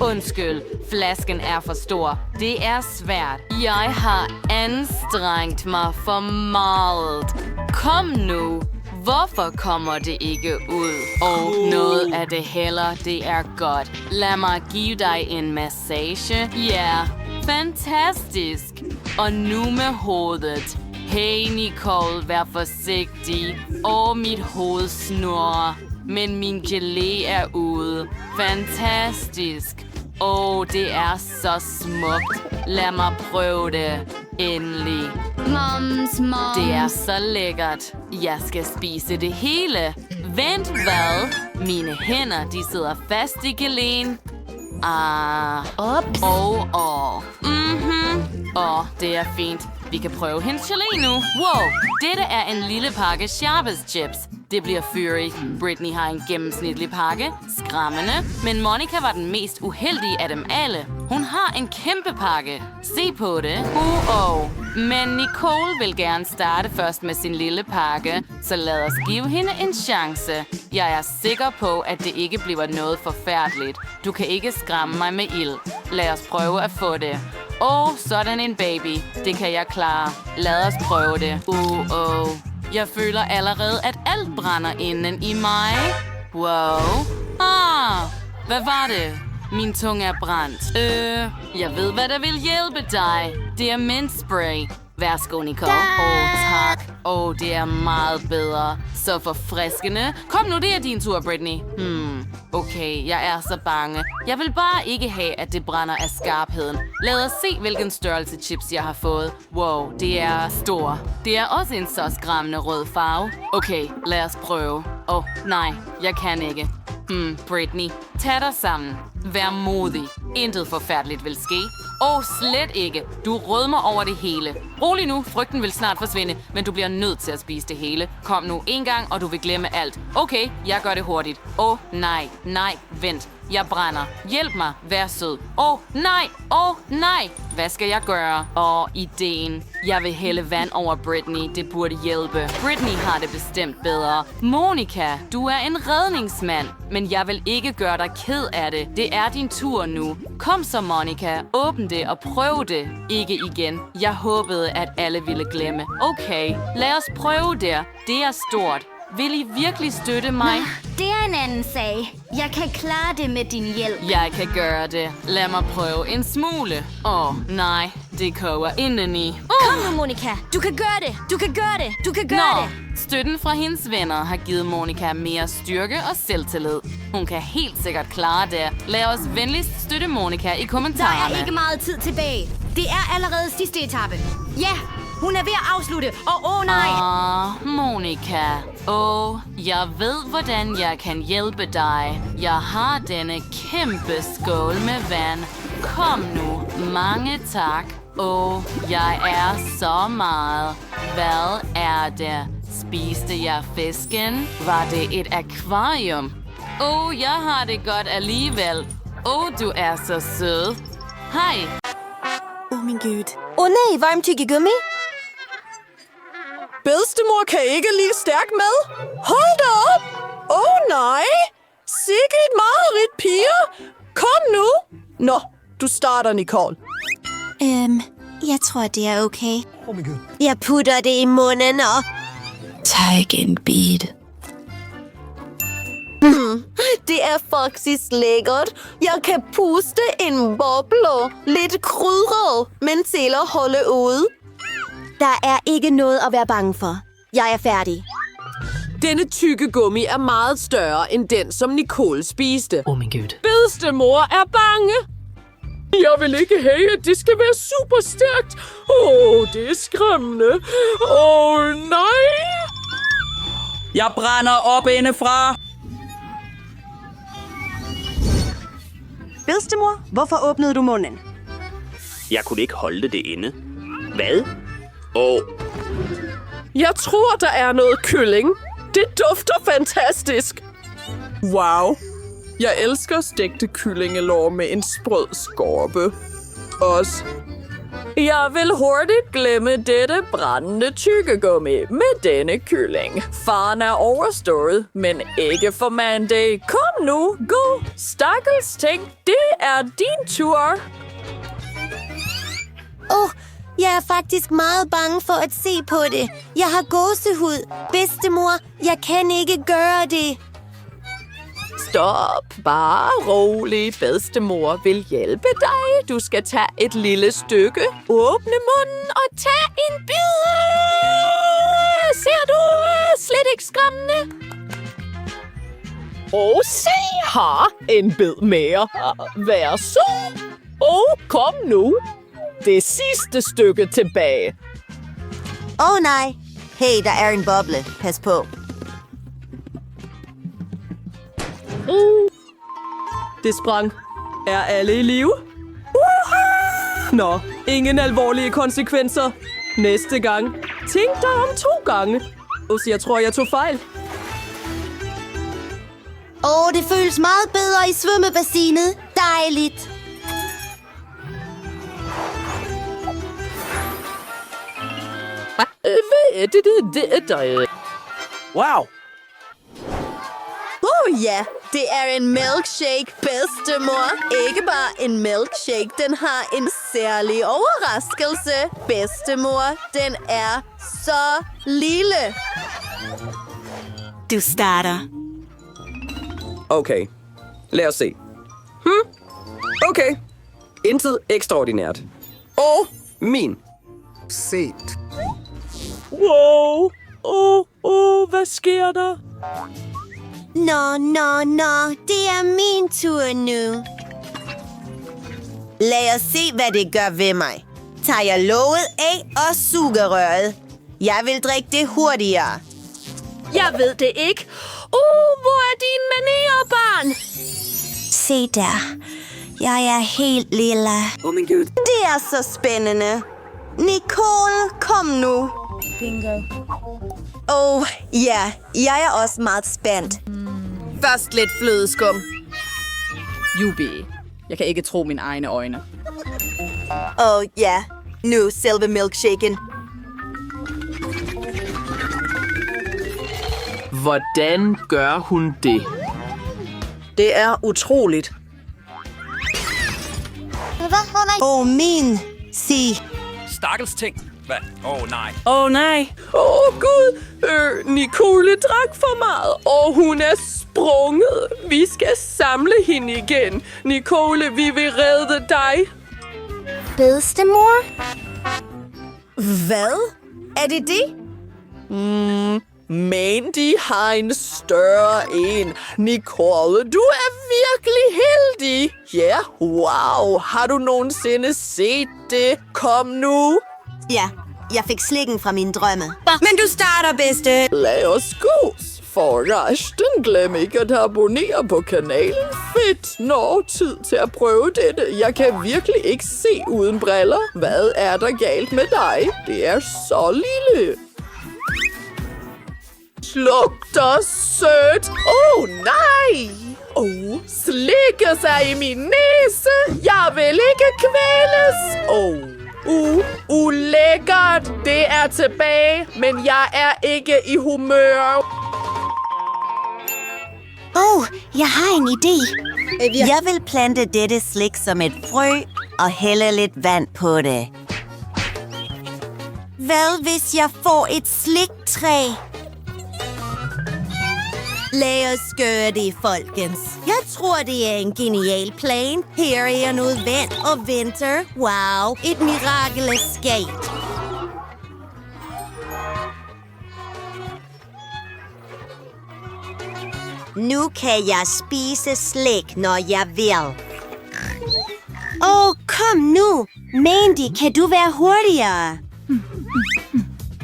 Undskyld. Flasken er for stor. Det er svært. Jeg har anstrengt mig for meget. Kom nu. Hvorfor kommer det ikke ud? Noget af det heller, det er godt. Lad mig give dig en massage. Ja, fantastisk. Og nu med hovedet. Hey Nicole, vær forsigtig. Mit hoved snurrer. Men min gelé er ude. Fantastisk. Det er så smukt. Lad mig prøve det. Endelig. Mom. Det er så lækkert. Jeg skal spise det hele. Vent, hvad? Mine hænder, de sidder fast i geléen. Det er fint. Vi kan prøve hendes gelé nu. Wow, dette er en lille pakke Sharpest chips. Det bliver Fury. Brittany har en gennemsnitlig pakke. Skræmmende. Men Monica var den mest uheldige af dem alle. Hun har en kæmpe pakke. Se på det. Men Nicole vil gerne starte først med sin lille pakke. Så lad os give hende en chance. Jeg er sikker på, at det ikke bliver noget forfærdeligt. Du kan ikke skræmme mig med ild. Lad os prøve at få det. Sådan en baby. Det kan jeg klare. Lad os prøve det. Jeg føler allerede, at alt brænder inden i mig. Wow. Hvad var det? Min tunge er brændt. Jeg ved, hvad der vil hjælpe dig. Det er mintspray. Værsgo, Nicole. Tak. Det er meget bedre. Så forfriskende. Kom nu, det er din tur, Brittany. Okay, jeg er så bange. Jeg vil bare ikke have, at det brænder af skarpheden. Lad os se, hvilken størrelse chips jeg har fået. Wow, det er stor. Det er også en så skræmmende rød farve. Okay, lad os prøve. Nej, jeg kan ikke. Brittany, tag dig sammen. Vær modig. Intet forfærdeligt vil ske. Slet ikke. Du rødmer over det hele. Rolig nu, frygten vil snart forsvinde, men du bliver nødt til at spise det hele. Kom nu en gang, og du vil glemme alt. Okay, jeg gør det hurtigt. Nej, vent. Jeg brænder. Hjælp mig, vær sød. Nej. Hvad skal jeg gøre? Ideen. Jeg vil hælde vand over Brittany. Det burde hjælpe. Brittany har det bestemt bedre. Monica, du er en redningsmand. Men jeg vil ikke gøre dig ked af det. Det er din tur nu. Kom så, Monica. Åbn det og prøv det. Ikke igen. Jeg håbede, at alle ville glemme. Okay, lad os prøve der. Det er stort. Vil I virkelig støtte mig? Det er en anden sag. Jeg kan klare det med din hjælp. Jeg kan gøre det. Lad mig prøve en smule. Nej. Det koger indeni. Kom nu, Monica. Du kan gøre det. Støtten fra hendes venner har givet Monica mere styrke og selvtillid. Hun kan helt sikkert klare det. Lad os venligst støtte Monica i kommentarerne. Der er ikke meget tid tilbage. Det er allerede sidste etape. Ja, hun er ved at afslutte. Nej. Monica. Jeg ved, hvordan jeg kan hjælpe dig. Jeg har denne kæmpe skål med vand. Kom nu. Mange tak. Jeg er så meget. Hvad er det? Spiste jeg fisken? Var det et akvarium? Jeg har det godt alligevel. Du er så sød. Hej. Min Gud. Nej, varm tyggegummi. Bedstemor kan ikke lide stærk mad. Hold da op. Nej. Sikke et mareridt, piger. Kom nu. Nå, du starter, Nicole. Jeg tror, det er okay. Min Gud. Jeg putter det i munden og... Tag en bid. Det er faktisk lækkert. Jeg kan puste en boble. Lidt krydret, men til at holde ude. Der er ikke noget at være bange for. Jeg er færdig. Denne tyggegummi er meget større end den, som Nicole spiste. Min Gud. Bedstemor er bange. Jeg vil ikke have, at det skal være super stærkt. Det er skræmmende. Nej. Jeg brænder op indefra. Bedstemor, hvorfor åbnede du munden? Jeg kunne ikke holde det inde. Hvad? Jeg tror, der er noget kylling. Det dufter fantastisk. Wow. Jeg elsker stegte kyllingelår med en sprød skorpe. Også. Jeg vil hurtigt glemme dette brændende tyggegummi med denne kylling. Faren er overstået, men ikke for Mandy. Kom nu, gå. Stakkels ting, det er din tur. Jeg er faktisk meget bange for at se på det. Jeg har gåsehud. Bedstemor, jeg kan ikke gøre det. Stop. Bare rolig. Bedstemor vil hjælpe dig. Du skal tage et lille stykke. Åbne munden og tag en bid. Ser du? Slet ikke skræmmende. Se her. En bid mere. Vær så. Kom nu. Det sidste stykke tilbage. Nej. Hey, der er en boble. Pas på. Det sprang. Er alle i live? Nå, ingen alvorlige konsekvenser. Næste gang. Tænk dig om 2 gange. Jeg tror, jeg tog fejl. Det føles meget bedre i svømmebassinet. Dejligt. Hvad er det er dig? Wow. Ja, det er en milkshake, bedstemor. Ikke bare en milkshake, den har en særlig overraskelse. Bedstemor, den er så lille. Du starter. Okay, lad os se. Okay, intet ekstraordinært. Min. Set. Wow. Hvad sker der? Nå, det er min tur nu. Lad os se, hvad det gør ved mig. Tager jeg låget af og sugerøret. Jeg vil drikke det hurtigere. Jeg ved det ikke. Hvor er dine manerer, barn? Se der. Jeg er helt lille. Min Gud. Det er så spændende. Nicole, kom nu. Bingo. Ja, jeg er også meget spændt. Først lidt flødeskum. Jubi. Jeg kan ikke tro mine egne øjne. Ja. Nu selve milkshaken. Hvordan gør hun det? Det er utroligt. Min. Sig. Stakkels ting. Hvad? Nej. Nej. Gud. Nicole drak for meget, og hun er sprunget. Vi skal samle hende igen. Nicole, vi vil redde dig. Bedstemor? Hvad? Er det det? Mandy har en større en. Nicole, du er virkelig heldig. Ja, wow. Har du nogensinde set det? Kom nu. Ja, jeg fik slikken fra mine drømme. Men du starter, bedste. Lad os gå. Forresten, glem ikke at abonnere på kanalen. Fedt. Nå, tid til at prøve dette. Jeg kan virkelig ikke se uden briller. Hvad er der galt med dig? Det er så lille. Lugter sødt. Nej. Slikke sig i min næse. Jeg vil ikke kvæles. Ulækkert. Det er tilbage, men jeg er ikke i humør. Jeg har en idé. Jeg vil plante dette slik som et frø og hælde lidt vand på det. Hvad hvis jeg får et sliktræ? Lad os gøre det, folkens. Jeg tror, det er en genial plan. Her er noget vand og vinter. Wow, et mirakel er sket. Nu kan jeg spise slik, når jeg vil. Kom nu. Mandy, kan du være hurtigere?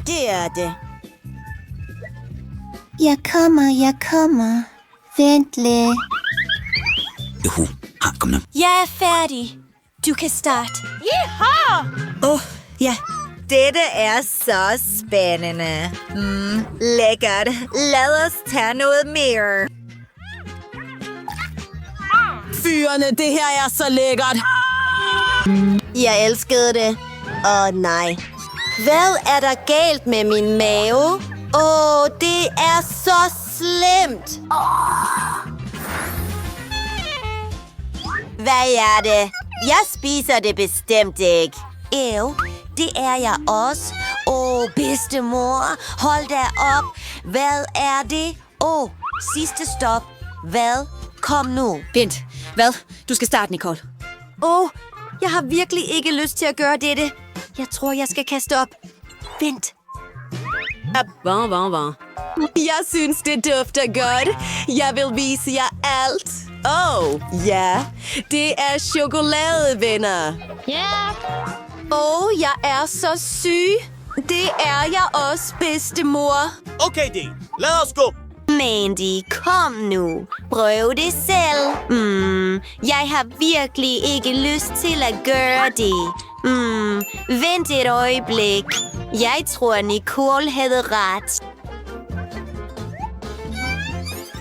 Det er det. Jeg kommer. Vent lidt. Kom nu. Jeg er færdig. Du kan starte. Ja. Dette er så spændende. Lækkert. Lad os tage noget mere. Fyrene, det her er så lækkert. Jeg elskede det. Nej. Hvad er der galt med min mave? Det er så slemt. Hvad er det? Jeg spiser det bestemt ikke. Det er jeg også. Bedstemor, hold da op. Hvad er det? Sidste stop. Hvad? Kom nu. Vent. Hvad? Du skal starte, Nicole. Jeg har virkelig ikke lyst til at gøre dette. Jeg tror, jeg skal kaste op. Vent. Hvad? Jeg synes, det dufter godt. Jeg vil vise jer alt. Ja. Det er chokolade, venner. Jeg er så syg. Det er jeg også, bedstemor. Okay, det. Lad os gå. Mandy, kom nu. Prøv det selv. Jeg har virkelig ikke lyst til at gøre det. Vent et øjeblik. Jeg tror, Nicole havde ret.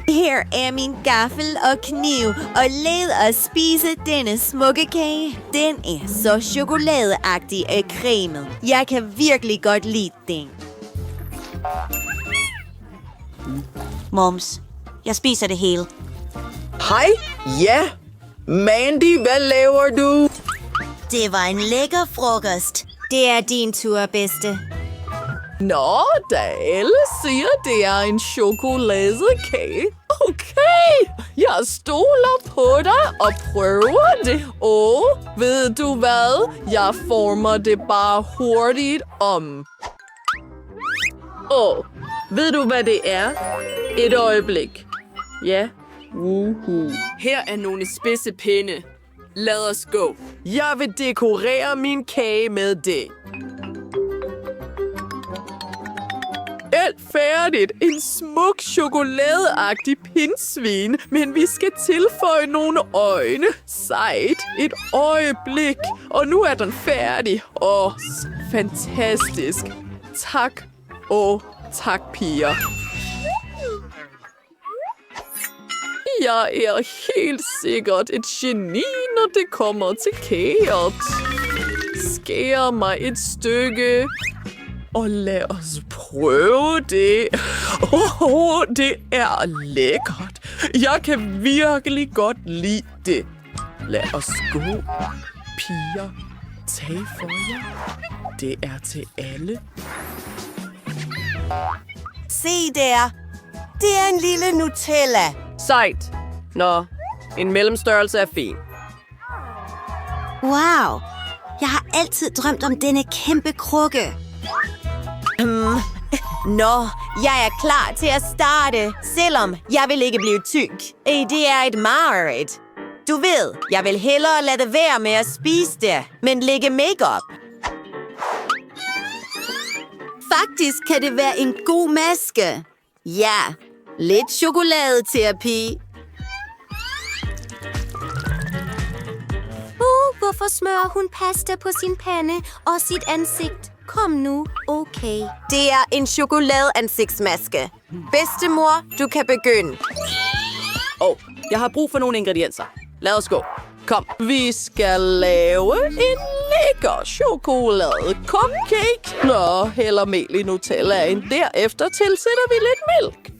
Her er min gaffel og kniv, og lad os spise denne smukke kage. Den er så chokoladeagtig og cremet. Jeg kan virkelig godt lide den. Mums, jeg spiser det hele. Hej, ja. Mandy, hvad laver du? Det var en lækker frokost. Det er din tur, bedste. Nå, da alle siger, det er en chokoladekage. Okay, jeg stoler på dig og prøver det. Ved du hvad? Jeg former det bare hurtigt om. Ved du, hvad det er? Et øjeblik. Ja. Her er nogle spidse pinde. Lad os gå. Jeg vil dekorere min kage med det. Alt færdigt. En smuk chokoladeagtig pindsvin. Men vi skal tilføje nogle øjne. Sejt. Et øjeblik. Og nu er den færdig. Fantastisk. Tak. Tak, piger. Jeg er helt sikkert et geni, når det kommer til kaget. Skær mig et stykke. Og lad os prøve det. Det er lækkert. Jeg kan virkelig godt lide det. Lad os gå. Piger, tag for jer. Det er til alle. Se der. Det er en lille Nutella. Sejt. Nå, en mellemstørrelse er fin. Wow. Jeg har altid drømt om denne kæmpe krukke. Jeg er klar til at starte, selvom jeg vil ikke blive tyk. Det er et mareridt. Du ved, jeg vil hellere lade det være med at spise det, men lægge makeup. Faktisk kan det være en god maske. Ja, lidt chokoladeterapi. Hvorfor smører hun pasta på sin pande og sit ansigt? Kom nu, okay. Det er en chokoladeansigtsmaske. Bedstemor, du kan begynde. Jeg har brug for nogle ingredienser. Lad os gå. Kom. Vi skal lave en lækker chokolade cupcake. Hælder mel i Nutellaen. Derefter tilsætter vi lidt mælk.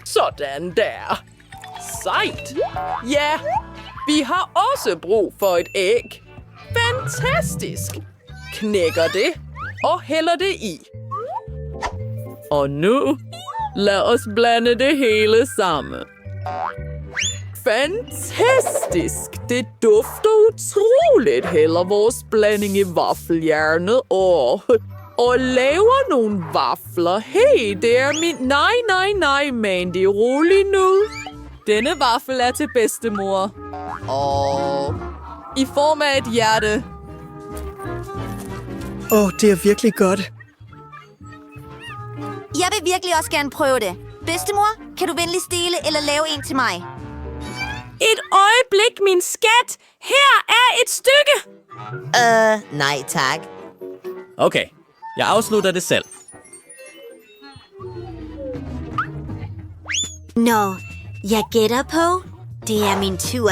Sådan der. Sejt. Ja, vi har også brug for et æg. Fantastisk. Knækker det og hælder det i. Og nu, lad os blande det hele sammen. Fantastisk. Det dufter utroligt. Hælder vores blanding i vaffeljernet og laver nogle vafler. Hey, det er min... Nej, Mandy. Rolig nu. Denne vaffel er til bedstemor. I form af et hjerte. Det er virkelig godt. Jeg vil virkelig også gerne prøve det. Bedstemor, kan du venligst dele eller lave en til mig? Et øjeblik, min skat. Her er et stykke. Nej tak. Okay, jeg afslutter det selv. Nå, jeg gætter på, det er min tur.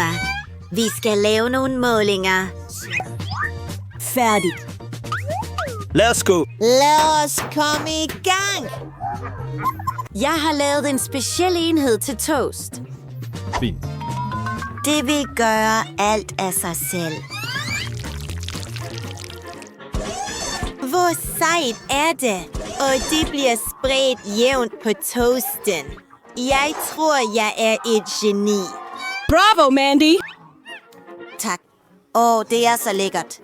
Vi skal lave nogle målinger. Færdigt. Lad os gå. Lad os komme i gang. Jeg har lavet en speciel enhed til toast. Fint. Det vil gøre alt af sig selv. Hvor sejt er det? Og det bliver spredt jævnt på toasten. Jeg tror, jeg er et geni. Bravo, Mandy! Tak. Det er så lækkert.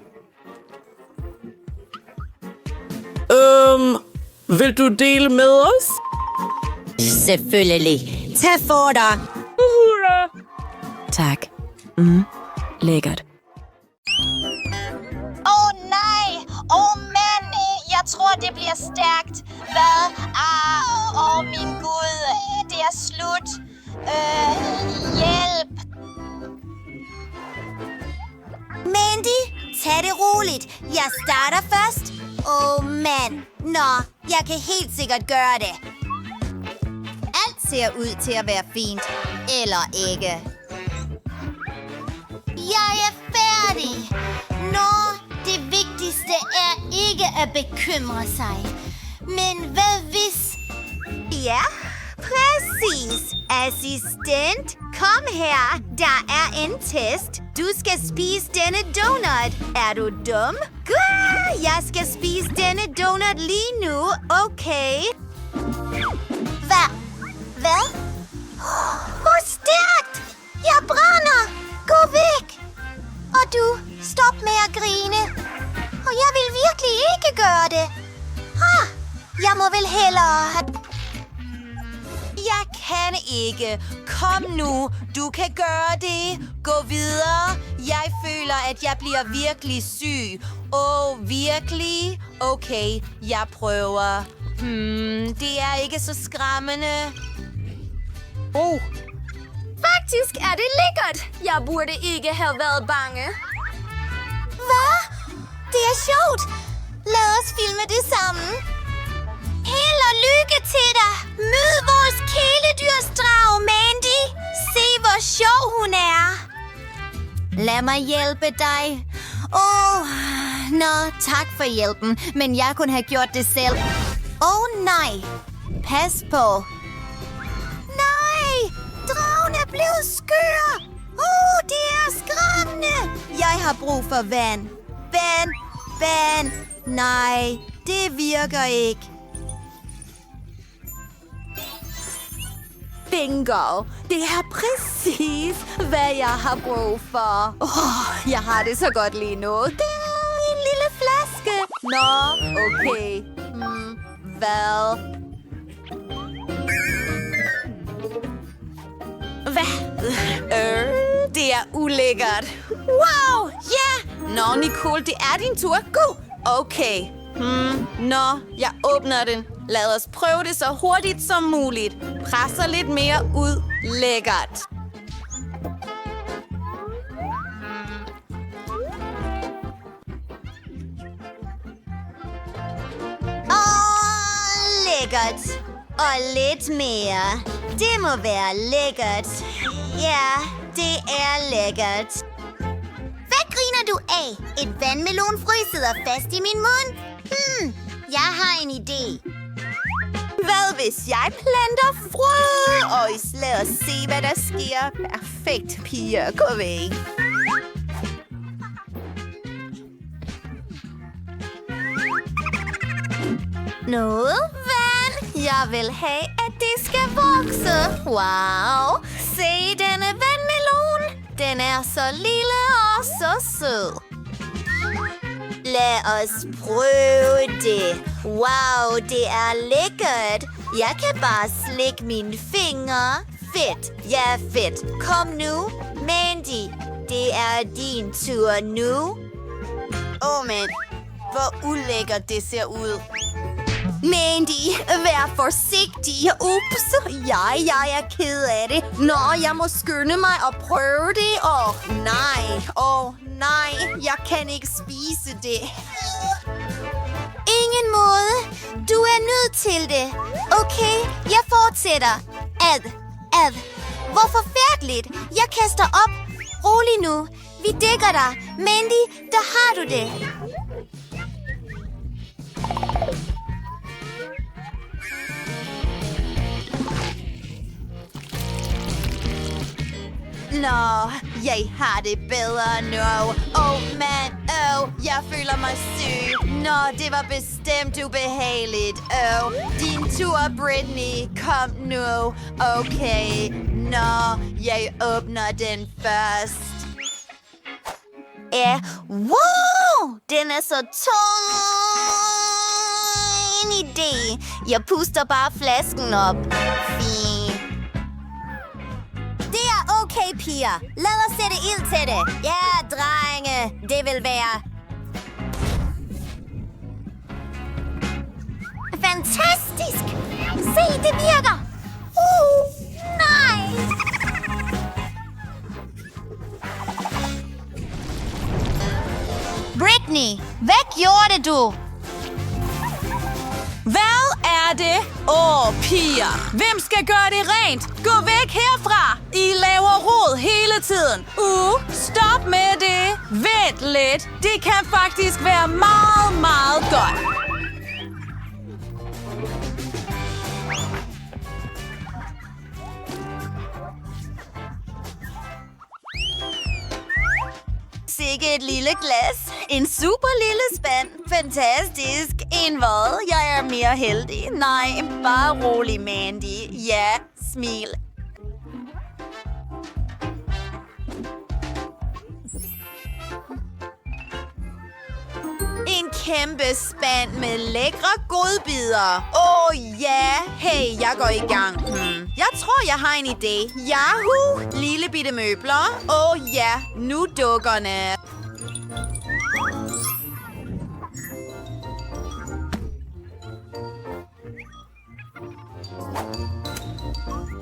Vil du dele med os? Selvfølgelig. Tag for dig. Tak. Lækkert. Nej! Mand! Jeg tror, det bliver stærkt. Hvad? Min Gud. Det er slut. Hjælp! Mandy, tag det roligt. Jeg starter først. Mand. Nå, jeg kan helt sikkert gøre det. Alt ser ud til at være fint. Eller ikke. Jeg er færdig. Nå, det vigtigste er ikke at bekymre sig. Men hvad hvis... Ja, præcis. Assistent, kom her. Der er en test. Du skal spise denne donut. Er du dum? Jeg skal spise denne donut lige nu. Okay. Hvad? Hvor stærkt! Jeg brænder! Gå væk! Og du, stop med at grine. Og jeg vil virkelig ikke gøre det. Jeg må vel hellere have... Jeg kan ikke. Kom nu. Du kan gøre det. Gå videre. Jeg føler, at jeg bliver virkelig syg. Virkelig? Okay, jeg prøver. Det er ikke så skræmmende. Faktisk er det lækkert. Jeg burde ikke have været bange. Hvad? Det er sjovt. Lad os filme det sammen. Held og lykke til dig. Mød vores kæledyrsdrag, Mandy. Se, hvor sjov hun er. Lad mig hjælpe dig. Tak for hjælpen. Men jeg kunne have gjort det selv. Nej. Pas på. Nej! Dragen er blevet skør. Det er skræmmende. Jeg har brug for vand. Vand. Nej, det virker ikke. Bingo! Det er præcis, hvad jeg har brug for. Jeg har det så godt lige nu. Det er en lille flaske. Nå, okay. Hvad? Det er ulækkert. Wow, Nå, Nicole, det er din tur. Go! Okay. Jeg åbner den. Lad os prøve det så hurtigt som muligt. Presser lidt mere ud. Lækkert. Lækkert. Og lidt mere. Det må være lækkert. Ja, det er lækkert. Hvad griner du af? Et vandmelonfrø sidder fast i min mund. Jeg har en idé. Hvad hvis jeg planter frø? Lad os se, hvad der sker. Perfekt, piger. Gå væk. Noget vand. Jeg vil have, at det skal vokse. Wow. Se denne vandmelon. Den er så lille og så sød. Lad os prøve det. Wow, det er lækkert. Jeg kan bare slikke mine fingre. Fedt. Ja, fedt. Kom nu. Mandy, det er din tur nu. Men hvor ulækkert det ser ud. Mandy, vær forsigtig. Ups, jeg er ked af det. Nå, jeg må skynde mig og prøve det. Nej, jeg kan ikke spise det. Ingen måde. Du er nødt til det. Okay, jeg fortsætter. Ad. Hvor forfærdeligt. Jeg kaster op. Rolig nu. Vi dækker dig. Mandy, der har du det. Nå, jeg har det bedre nu. Jeg føler mig syg. Nå, det var bestemt ubehageligt. Din tur, Brittany. Kom nu. Okay. Nå, jeg åbner den først. Wow! Den er så tung. En idé. Jeg puster bare flasken op. Fint. Det er okay, piger. Lad os sætte ild til det. Ja, drenge. Det vil være fantastisk. Se, det virker. Nej. Brittany, hvad gjorde du? Hvad er det? Piger. Hvem skal gøre det rent? Gå væk herfra. I laver rod hele tiden. Stop med det. Vent lidt. Det kan faktisk være meget, meget godt. Sikke et lille glas. En super lille spand. Fantastisk. En hvad? Jeg er mere heldig. Nej, bare rolig, Mandy. Ja, smil. En kæmpe spand med lækre godbidder. Ja. Hey, jeg går i gang. Jeg tror, jeg har en idé. Yahoo! Lille bitte møbler. Ja. Nu dukkerne.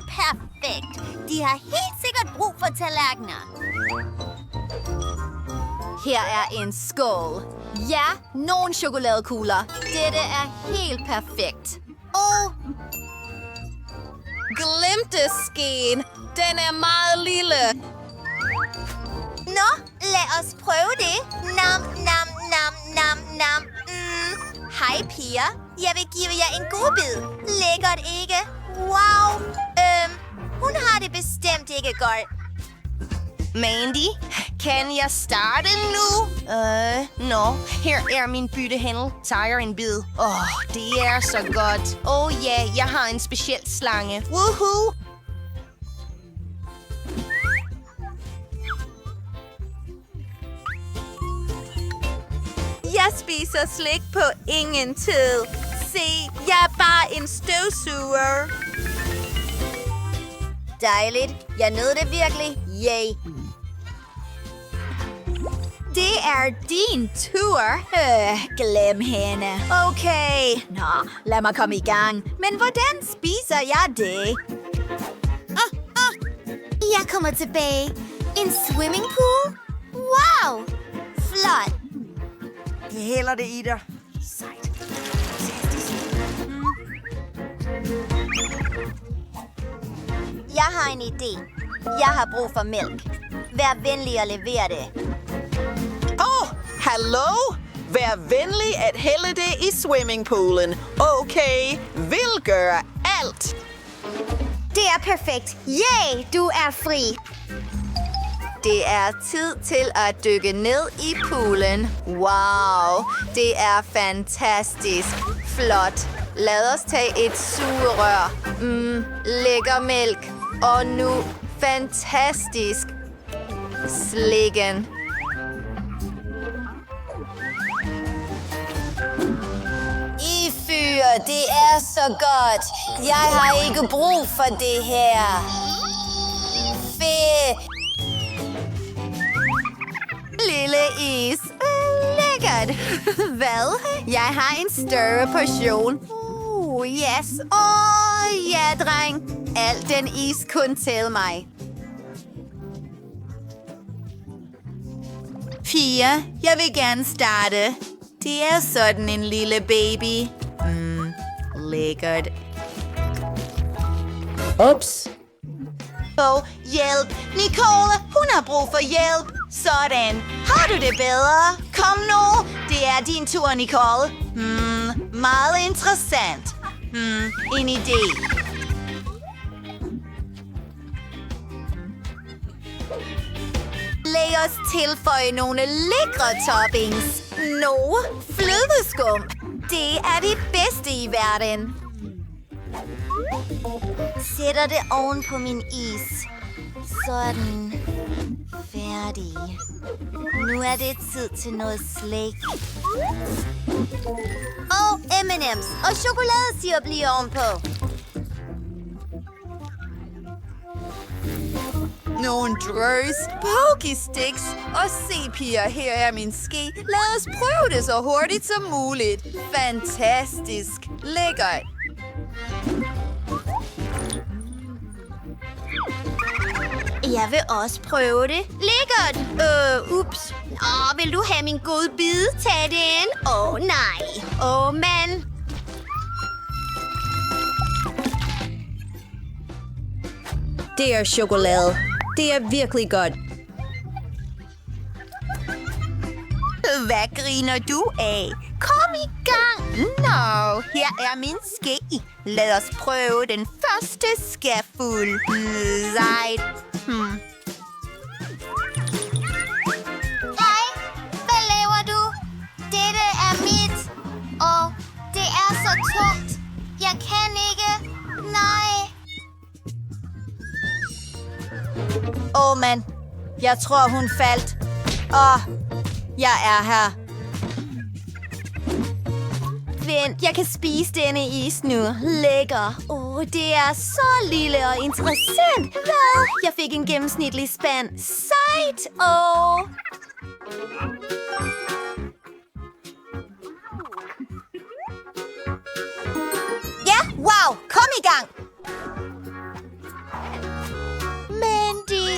Perfekt. De har helt sikkert brug for tallerkener. Her er en skål. Ja, nogle chokoladekugler. Dette er helt perfekt. Glimteskeen. Den er meget lille. Nå, lad os prøve det. Nam. Hej, piger. Jeg vil give jer en god bid. Lækkert, ikke? Wow. Hun har det bestemt ikke godt. Mandy, kan jeg starte nu? Her er min byttehandel. Tager en bid. Det er så godt. Ja, jeg har en speciel slange. Woohoo! Jeg spiser slik på ingen tid. Se, jeg er bare en støvsuger. Dejligt. Jeg nød det virkelig. Yay. Det er din tur. Glem hende. Okay. Nå, lad mig komme i gang. Men hvordan spiser jeg det? Jeg kommer tilbage. En swimmingpool? Wow. Flot. Jeg hælder det i dig. Sejt. Jeg har en idé. Jeg har brug for mælk. Vær venlig at levere det. Hallo? Vær venlig at hælde det i swimmingpoolen. Okay, vil gøre alt. Det er perfekt. Yay, du er fri. Det er tid til at dykke ned i poolen. Wow, det er fantastisk. Flot. Lad os tage et sugerør. Lækker mælk. Og nu fantastisk. Slikken. I fyre, det er så godt. Jeg har ikke brug for det her. Fedt. Lille is. Lækkert. Hvad? Jeg har en større portion. yes. Ja, dreng. Al den is kun til mig. Pia, jeg vil gerne starte. Det er sådan en lille baby. Lækkert. Ups. Hjælp. Nicole, hun har brug for hjælp. Sådan. Har du det bedre? Kom nu. Det er din tur, Nicole. Meget interessant. En idé. Lad os tilføje nogle lækre toppings. Flødeskum. Det er det bedste i verden. Sætter det oven på min is. Sådan. Færdig. Nu er det tid til noget slik. M&M's og chokoladesirup lige ovenpå. Nogle drøs, pokesticks og se, piger, her er min ske. Lad os prøve det så hurtigt som muligt. Fantastisk. Lækkert. Jeg vil også prøve det. Lækkert. Ups. Vil du have min gode bid? Tag den. Nej. Mand. Det er chokolade. Det er virkelig godt. Hvad griner du af? Kom i gang. Her er min ske. Lad os prøve den første skefuld. Sejt. Hej, hvad laver du? Dette er mit. Og det er så tungt. Jeg kan ikke. Nej. Mand. Jeg tror, hun faldt. Jeg er her. Vent, jeg kan spise denne is nu. Lækker. Det er så lille og interessant. Hvad? Jeg fik en gennemsnitlig spand. Sejt. Ja, wow. Kom i gang. Mandy,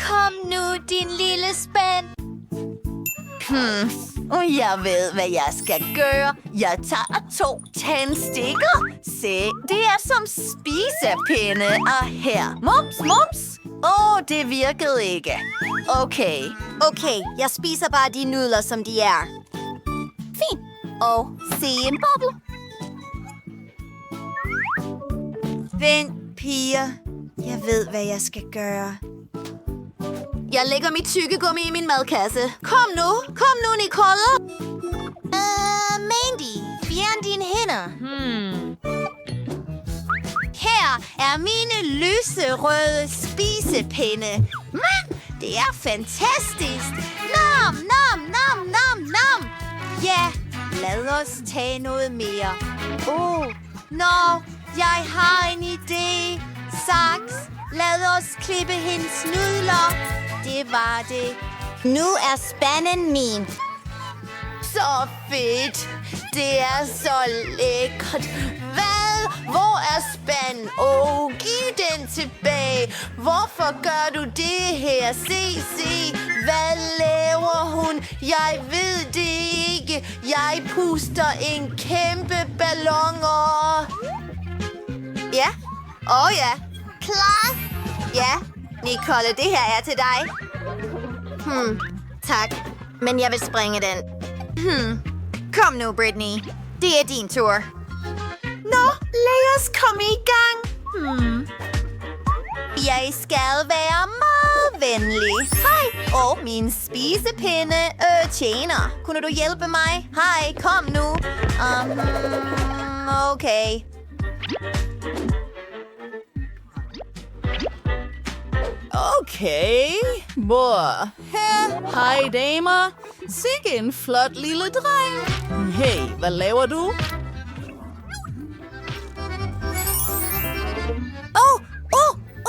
kom nu, din lille spand. Jeg ved, hvad jeg skal gøre. Jeg tager 2 tændstikker. Se, det er som spisepinde. Og her. Mums. Det virkede ikke. Okay, jeg spiser bare de nudler, som de er. Fint. Og se en boble. Vent, piger. Jeg ved, hvad jeg skal gøre. Jeg lægger mit tyggegummi i min madkasse. Kom nu, Nicole. Mandy, fjern dine hænder. Her er mine lyserøde spisepinde. Det er fantastisk. Nom. Ja, lad os tage noget mere. Jeg har en idé. Saks, lad os klippe hendes nudler. Det var det. Nu er spanden min. Så fedt. Det er så lækkert. Hvad? Hvor er spanden? Giv den tilbage. Hvorfor gør du det her? Se. Hvad laver hun? Jeg ved det ikke. Jeg puster en kæmpe ballon og... Ja. Ja. Klar? Ja. Nicole, det her er til dig. Tak. Men jeg vil springe den. Kom nu, Brittany. Det er din tur. Lad os komme i gang. Jeg skal være meget venlig. Hej. Min spisepinde. Tjener. Kunne du hjælpe mig? Hej, kom nu. Okay. Okay. Hej, damer. Sikke en flot lille dreng. Hey, hvad laver du?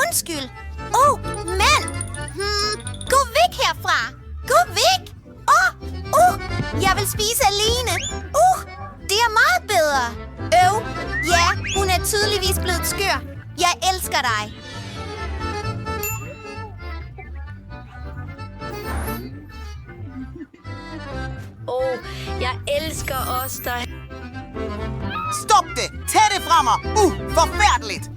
Undskyld. Mand. Gå væk herfra. Gå væk. Jeg vil spise alene. Det er meget bedre. Ja, blevet skør. Jeg elsker dig. Jeg elsker os dig. Stop det! Tag det fra mig! Forfærdeligt!